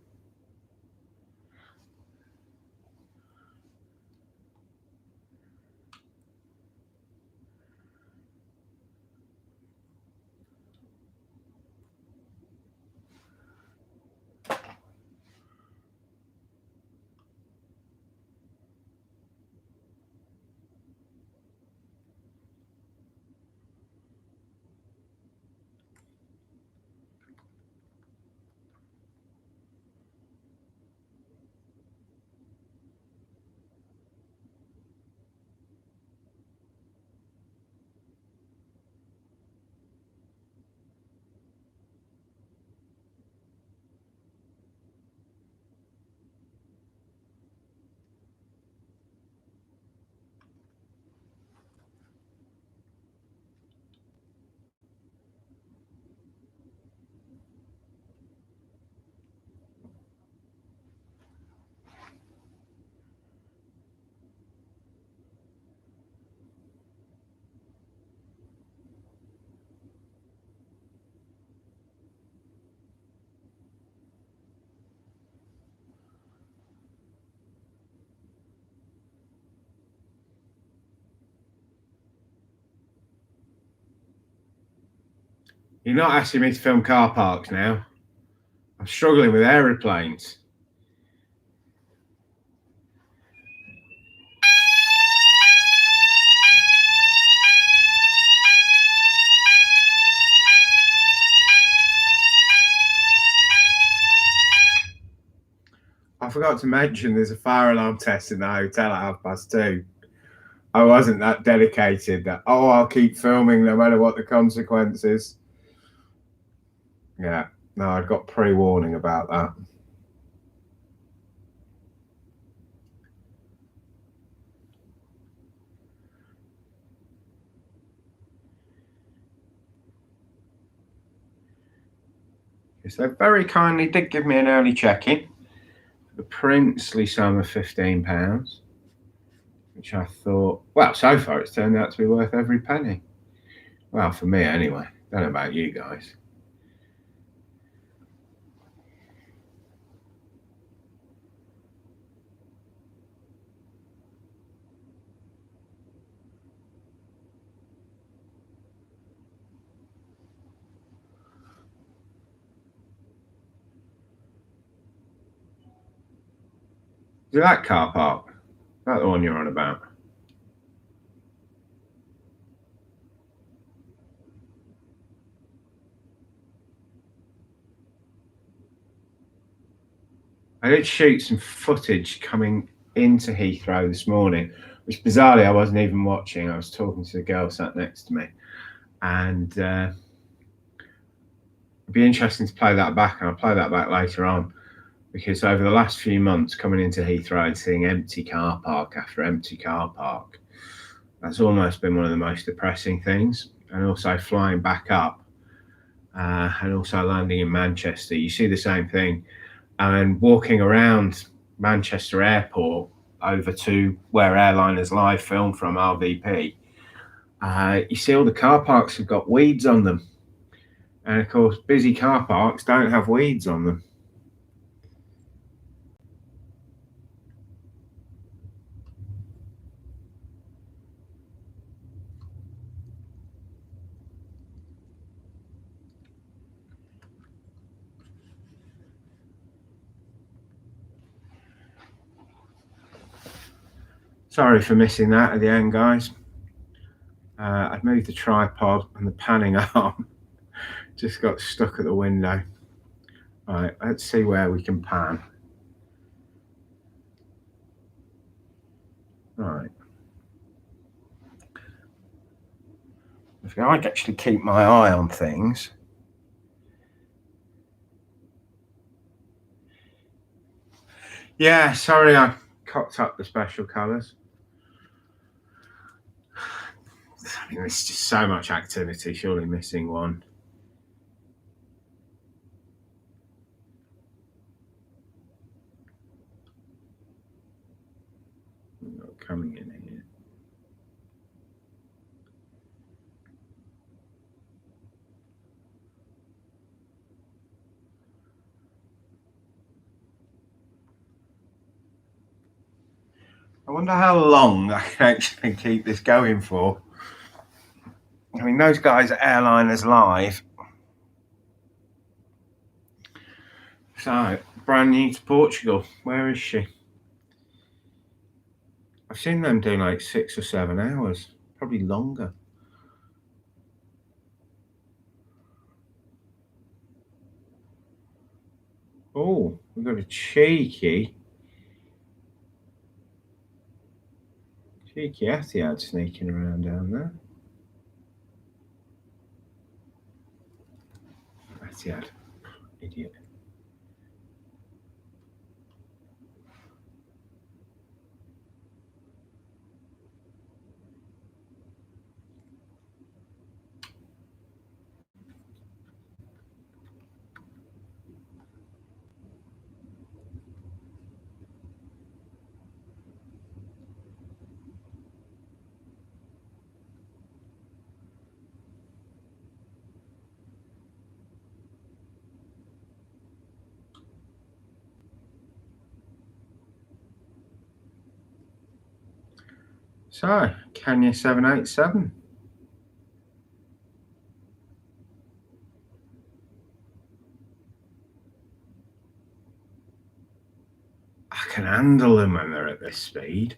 You're not asking me to film car parks now. I'm struggling with aeroplanes. I forgot to mention there's a fire alarm test in the hotel at 2:30. I wasn't that dedicated that, oh, I'll keep filming no matter what the consequences. Yeah, no, I got pre-warning about that. So they very kindly did give me an early check-in. The princely sum of £15, which I thought, well, so far it's turned out to be worth every penny. Well, for me anyway. Don't know about you guys. Is it that car park? Is that the one you're on about? I did shoot some footage coming into Heathrow this morning, which bizarrely I wasn't even watching. I was talking to the girl sat next to me, and it'd be interesting to play that back, and I'll play that back later on, because over the last few months, coming into Heathrow and seeing empty car park after empty car park, that's almost been one of the most depressing things. And also flying back up, and also landing in Manchester, you see the same thing. And walking around Manchester Airport over to where Airliners Live film from RVP, you see all the car parks have got weeds on them. And of course, busy car parks don't have weeds on them. Sorry for missing that at the end, guys. I'd moved the tripod and the panning arm just got stuck at the window. Right, let's see where we can pan. Right. If I can actually keep my eye on things. Yeah, sorry I cocked up the special colours. I mean, there's just so much activity, surely missing one. Not coming in here. I wonder how long I can actually keep this going for. I mean, those guys at Airliners Live. So, brand new to Portugal. Where is she? I've seen them do like 6 or 7 hours, probably longer. Oh, we've got a cheeky Etihad sneaking around down there. Etihad, idiot. So, Kenya 787. can handle them when they're at this speed.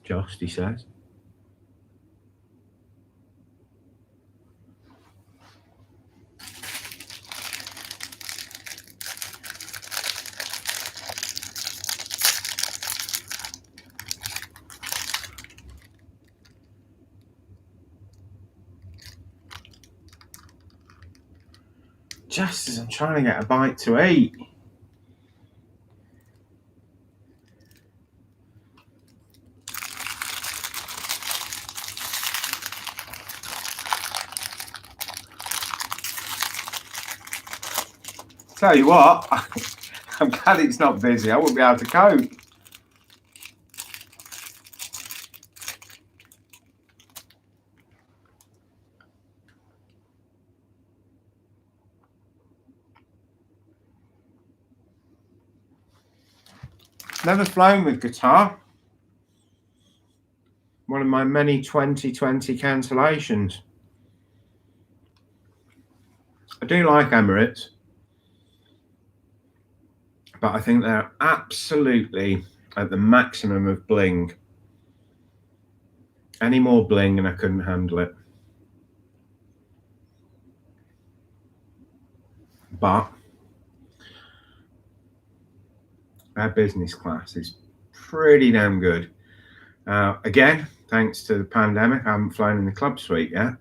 Just, he says. Just as I'm trying to get a bite to eat. Tell you what, I'm glad it's not busy. I wouldn't be able to cope. Never flown with Qatar. One of my many 2020 cancellations. I do like Emirates, but I think they're absolutely at the maximum of bling. Any more bling and I couldn't handle it. But our business class is pretty damn good. Again, thanks to the pandemic, I haven't flown in the club suite yet.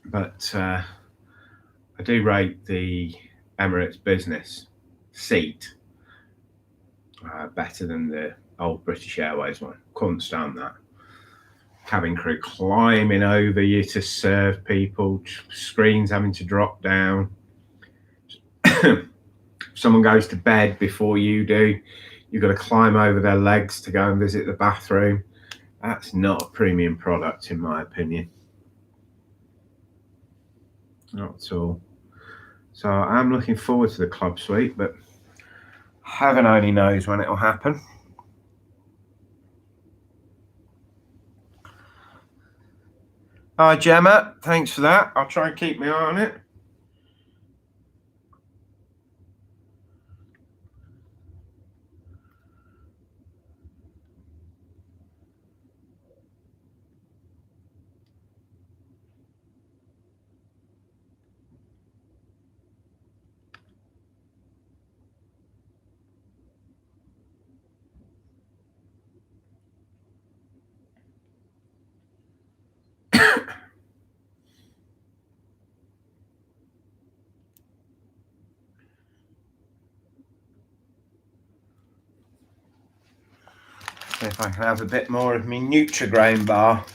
But I do rate the Emirates business seat better than the old British Airways one. Couldn't stand that. Cabin crew climbing over you to serve people, screens having to drop down. Someone goes to bed before you do, you've got to climb over their legs to go and visit the bathroom. That's not a premium product, in my opinion. Not at all. So I'm looking forward to the club suite, but heaven only knows when it'll happen. Hi, Gemma. Thanks for that. I'll try and keep my eye on it. See if I can have a bit more of my Nutrigrain bar.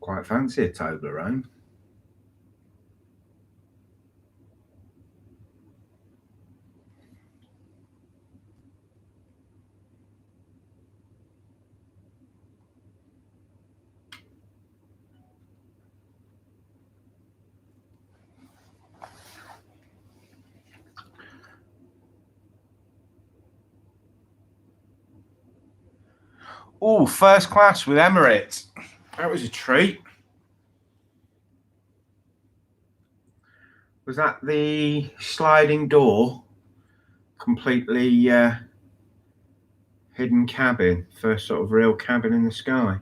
Quite fancy a Toblerone. Oh, first class with Emirates. That was a treat. Was that the sliding door? Completely hidden cabin. First sort of real cabin in the sky.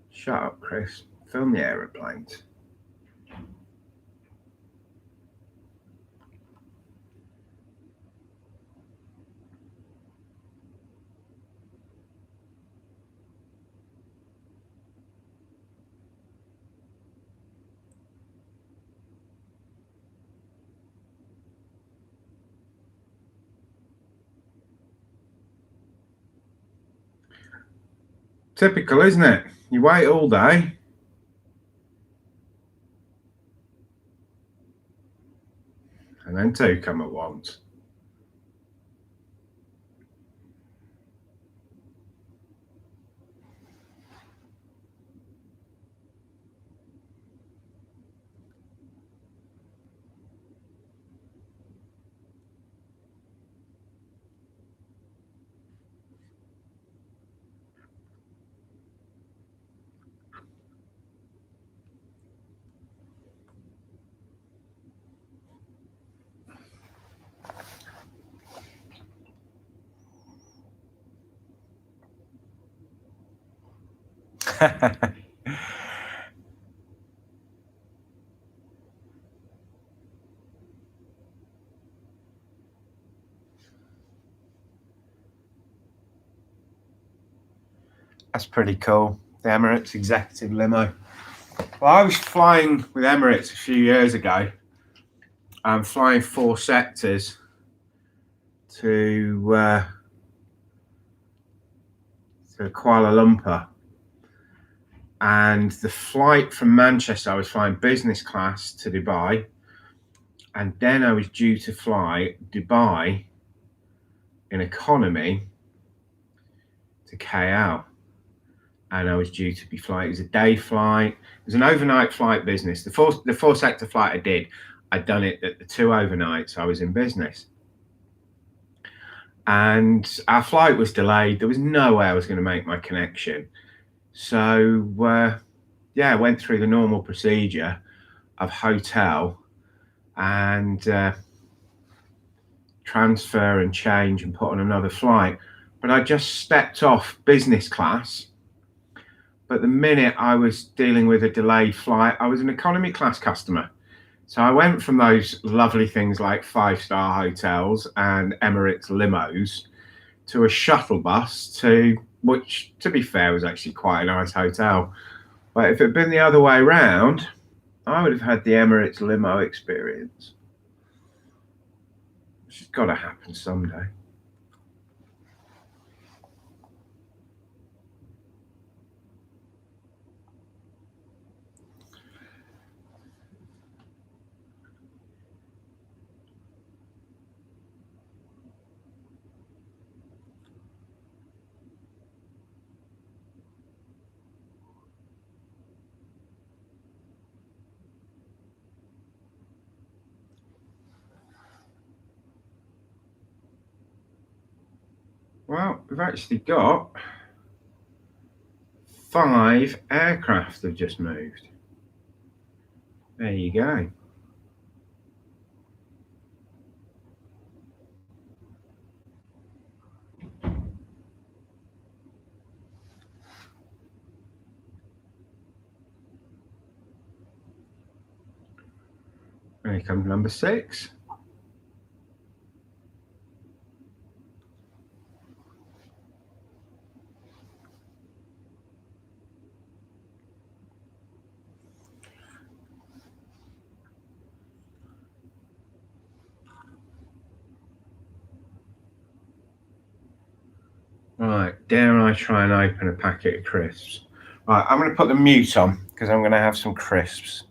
Shut up, Chris. Film the aeroplanes. Typical, isn't it? You wait all day. And then two come at once. That's pretty cool. The Emirates executive limo. Well, I was flying with Emirates a few years ago. I'm flying 4 sectors to Kuala Lumpur. And the flight from Manchester, I was flying business class to Dubai. And then I was due to fly Dubai in economy to KL. And I was due to be flying. It was a day flight. It was an overnight flight business. The four sector flight I did, I'd done it at the 2 overnights. I was in business. And our flight was delayed. There was no way I was going to make my connection. So, I went through the normal procedure of hotel and transfer and change and put on another flight. But I just stepped off business class. But the minute I was dealing with a delayed flight, I was an economy class customer. So I went from those lovely things like 5-star hotels and Emirates limos to a shuttle bus which, to be fair, was actually quite a nice hotel. But if it had been the other way around, I would have had the Emirates limo experience. Which has got to happen someday. Well, we've actually got 5 aircraft have just moved. There you go. Here comes number 6. Right, Right, dare I try and open a packet of crisps? Right, I'm going to put the mute on because I'm going to have some crisps.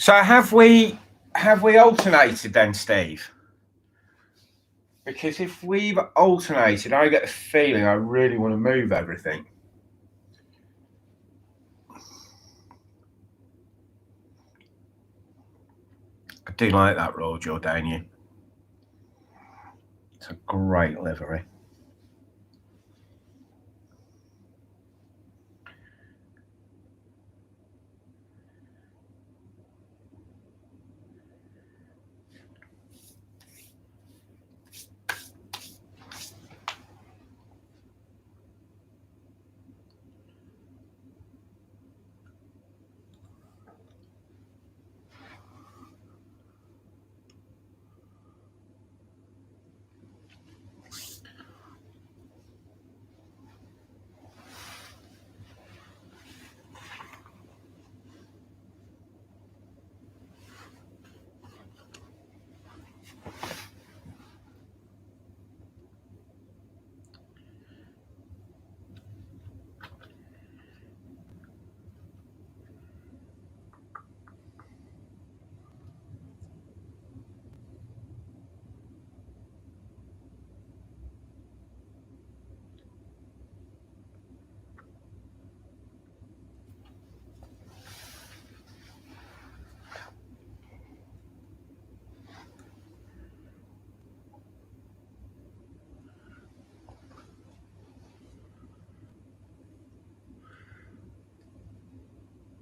So have we alternated then, Steve? Because if we've alternated, I get the feeling I really want to move everything. I do like that Royal Jordanian. It's a great livery.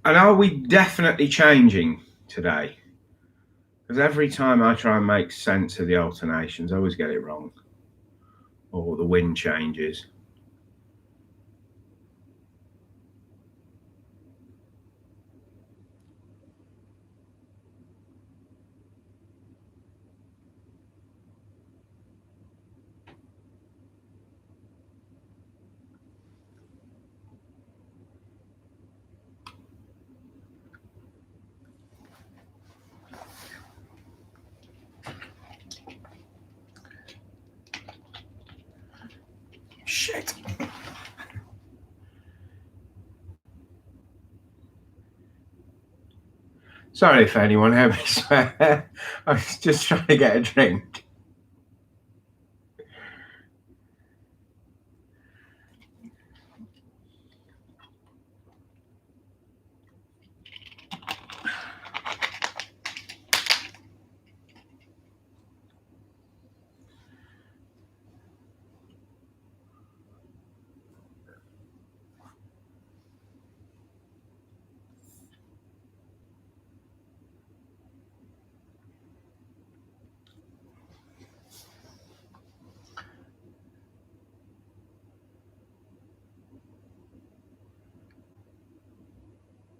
And are we definitely changing today? Because every time I try and make sense of the alternations, I always get it wrong. Or the wind changes. Shit. Sorry if anyone heard me swear. I was just trying to get a drink.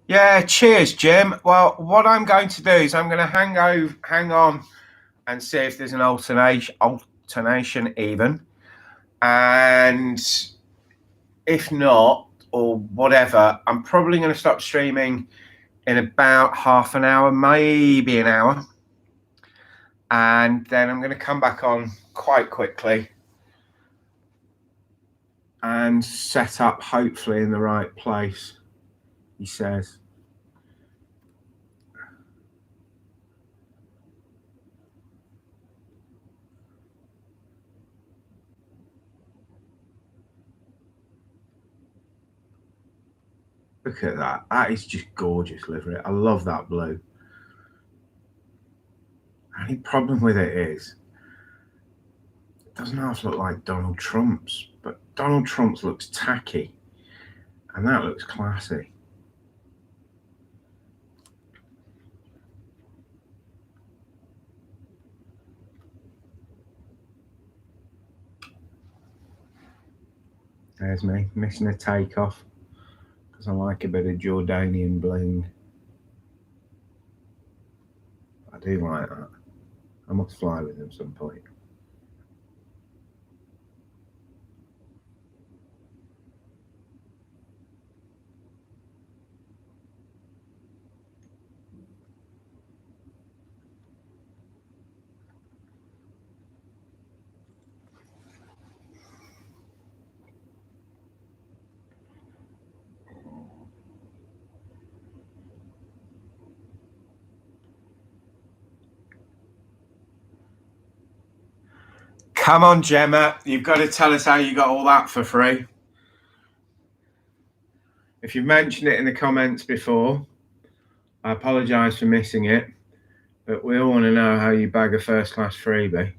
Yeah, cheers, Jim. Well, what I'm going to do is I'm going to hang on and see if there's an alternation even. And if not, or whatever, I'm probably going to stop streaming in about half an hour, maybe an hour. And then I'm going to come back on quite quickly and set up, hopefully, in the right place, he says. Look at that. That is just gorgeous livery. I love that blue. The only problem with it is it doesn't half look like Donald Trump's, but Donald Trump's looks tacky, and that looks classy. There's me missing a takeoff because I like a bit of Jordanian bling. I do like that. I must fly with him some point. Come on, Gemma. You've got to tell us how you got all that for free. If you've mentioned it in the comments before, I apologise for missing it, but we all want to know how you bag a first class freebie.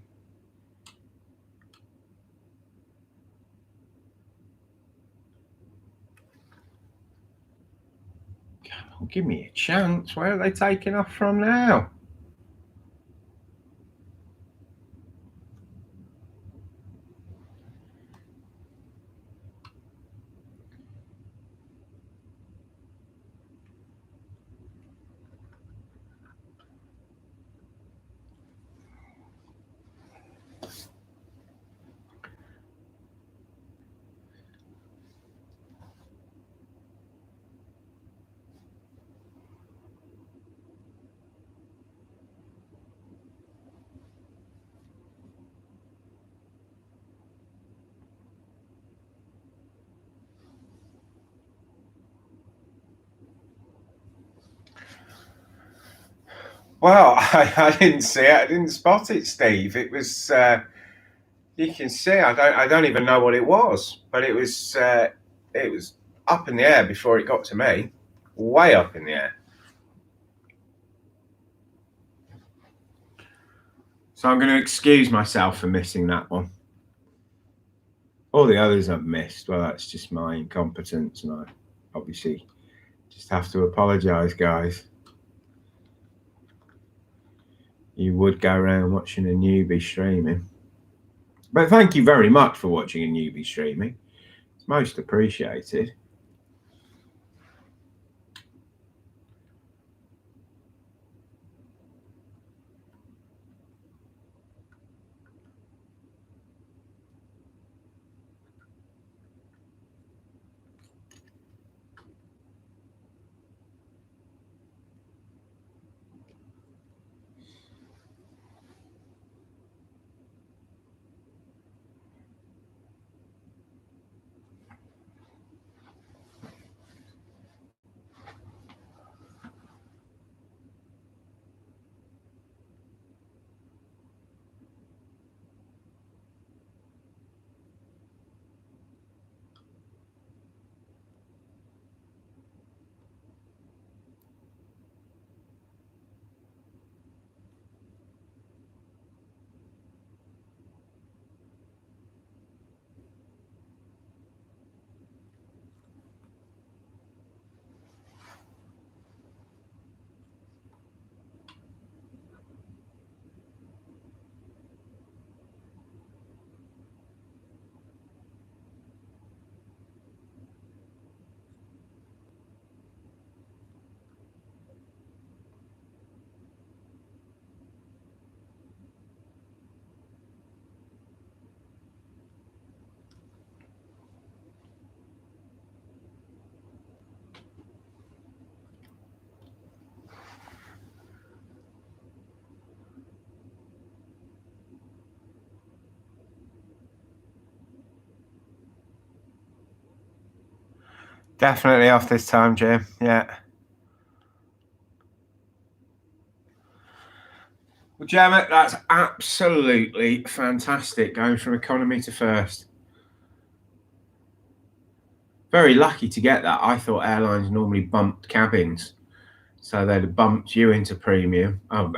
Come on, give me a chance. Where are they taking off from now? Well, I didn't see it. I didn't spot it, Steve. It was. You can see. I don't even know what it was, but it was. It was up in the air before it got to me. Way up in the air. So I'm going to excuse myself for missing that one. All the others I've missed. Well, that's just my incompetence, and I obviously just have to apologise, guys. You would go around watching a newbie streaming. But thank you very much for watching a newbie streaming. It's most appreciated. Definitely off this time, Jim. Yeah. Well, Gemma, that's absolutely fantastic, going from economy to first. Very lucky to get that. I thought airlines normally bumped cabins, so they'd have bumped you into premium. Well,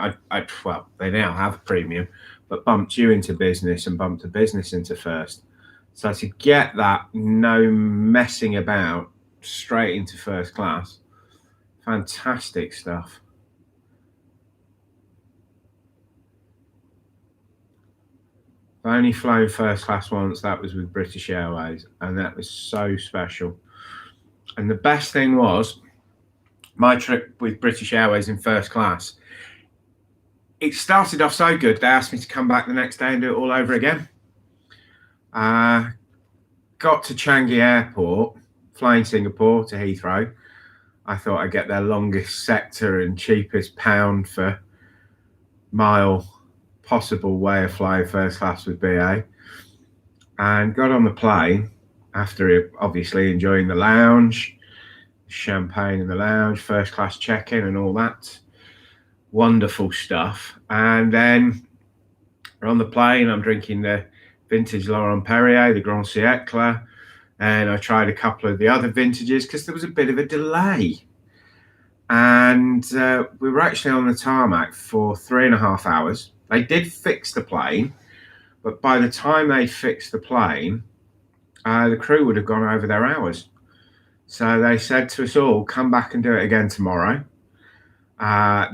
they now have premium, but bumped you into business and bumped the business into first. So to get that, no messing about, straight into first class, fantastic stuff. I've only flown first class once. That was with British Airways, and that was so special. And the best thing was, my trip with British Airways in first class, it started off so good, they asked me to come back the next day and do it all over again. Got to Changi Airport, flying Singapore to Heathrow. I thought I'd get their longest sector and cheapest pound for mile possible way of flying first class with BA, and got on the plane after obviously enjoying the lounge, champagne in the lounge, first class check-in and all that wonderful stuff. And then we're on the plane, I'm drinking the vintage Laurent Perrier, the Grand Siècle, and I tried a couple of the other vintages because there was a bit of a delay. And we were actually on the tarmac for 3.5 hours. They did fix the plane, but by the time they fixed the plane, the crew would have gone over their hours. So they said to us all, come back and do it again tomorrow.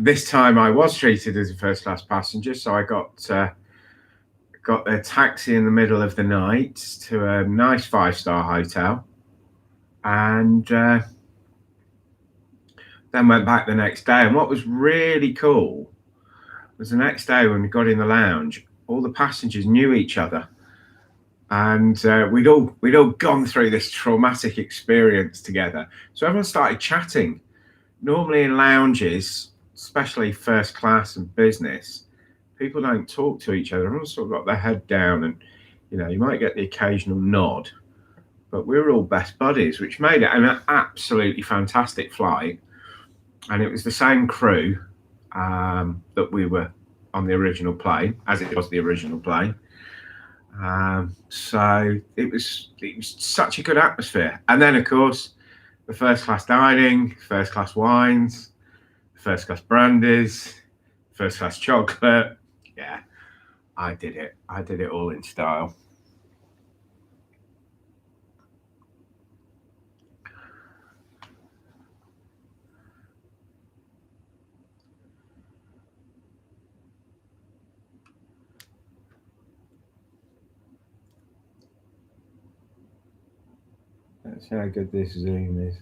This time I was treated as a first class passenger, so I got a taxi in the middle of the night to a nice 5-star hotel, and then went back the next day. And what was really cool was the next day when we got in the lounge, all the passengers knew each other, and we'd all gone through this traumatic experience together. So everyone started chatting. Normally in lounges, especially first class and business, people don't talk to each other. Everyone's sort of got their head down, and you might get the occasional nod, but we were all best buddies, which made it an absolutely fantastic flight. And it was the same crew that we were on the original plane, as it was the original plane. So it was such a good atmosphere. And then, of course, the first class dining, first class wines, first class brandies, first class chocolate. Yeah, I did it. I did it all in style. That's how good this Zoom is.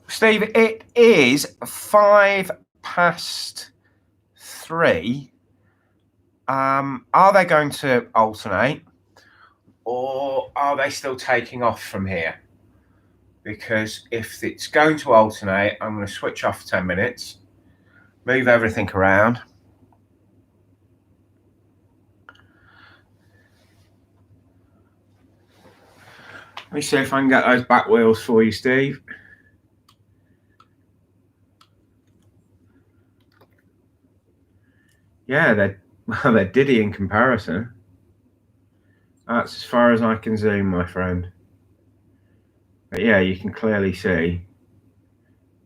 Steve, it is 3:05. Are they going to alternate, or are they still taking off from here? Because if it's going to alternate, I'm going to switch off for 10 minutes, move everything around. Let me see if I can get those back wheels for you, Steve. Yeah, they're diddy in comparison. That's as far as I can zoom, my friend. But yeah, you can clearly see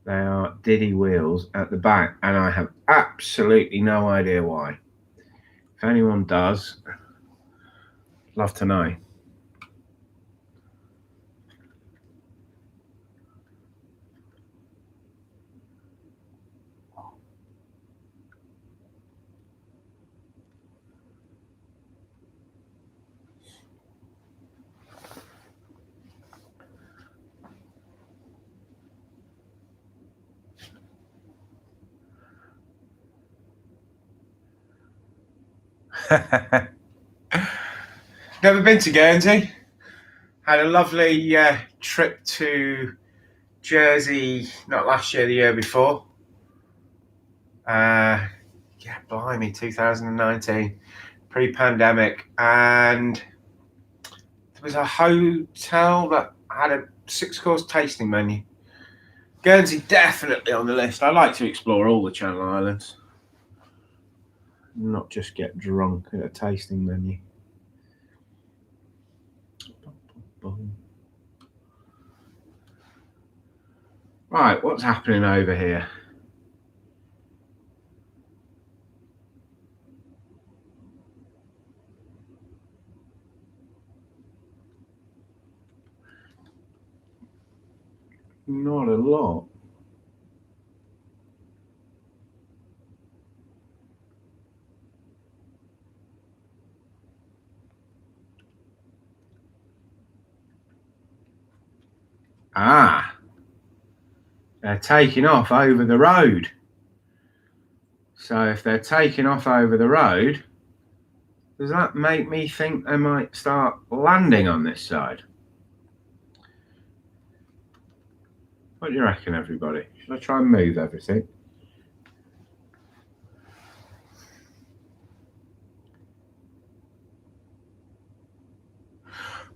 they are diddy wheels at the back, and I have absolutely no idea why. If anyone does, love to know. Never been to Guernsey. Had a lovely trip to Jersey, not last year, the year before. Yeah, blimey, 2019, pre-pandemic, and there was a hotel that had a 6-course tasting menu. Guernsey definitely on the list. I like to explore all the Channel Islands, not just get drunk at a tasting menu. Right, what's happening over here? Not a lot. Ah, they're taking off over the road. So if they're taking off over the road, does that make me think they might start landing on this side? What do you reckon, everybody? Should I try and move everything?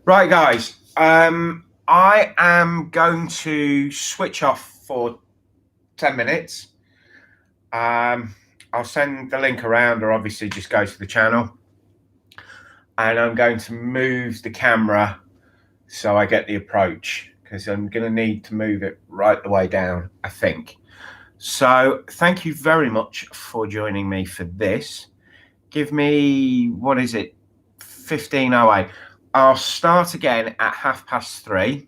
Right, guys. I am going to switch off for 10 minutes. I'll send the link around, or obviously just go to the channel. And I'm going to move the camera so I get the approach, because I'm going to need to move it right the way down, I think. So thank you very much for joining me for this. Give me, what is it, 15:08. I'll start again at 3:30.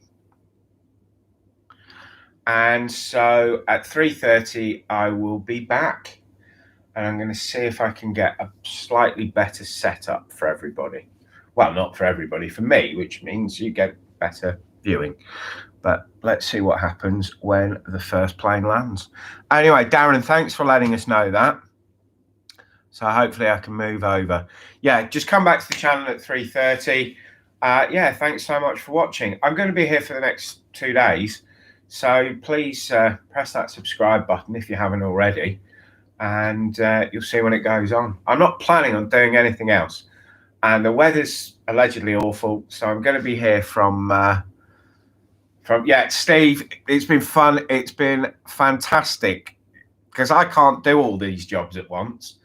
And so at 3:30, I will be back. And I'm going to see if I can get a slightly better setup for everybody. Well, not for everybody, for me, which means you get better viewing. But let's see what happens when the first plane lands. Anyway, Darren, thanks for letting us know that. So hopefully I can move over. Yeah, just come back to the channel at 3:30. Yeah, thanks so much for watching. I'm going to be here for the next 2 days. So please press that subscribe button if you haven't already. And you'll see when it goes on. I'm not planning on doing anything else. And the weather's allegedly awful. So I'm going to be here from Steve, it's been fun. It's been fantastic because I can't do all these jobs at once.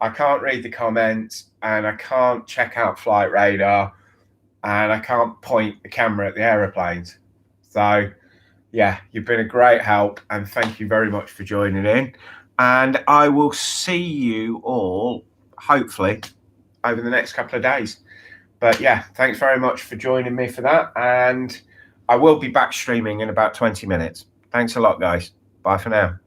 I can't read the comments and I can't check out flight radar and I can't point the camera at the aeroplanes. So yeah, you've been a great help and thank you very much for joining in. And I will see you all, hopefully, over the next couple of days. But yeah, thanks very much for joining me for that. And I will be back streaming in about 20 minutes. Thanks a lot, guys. Bye for now.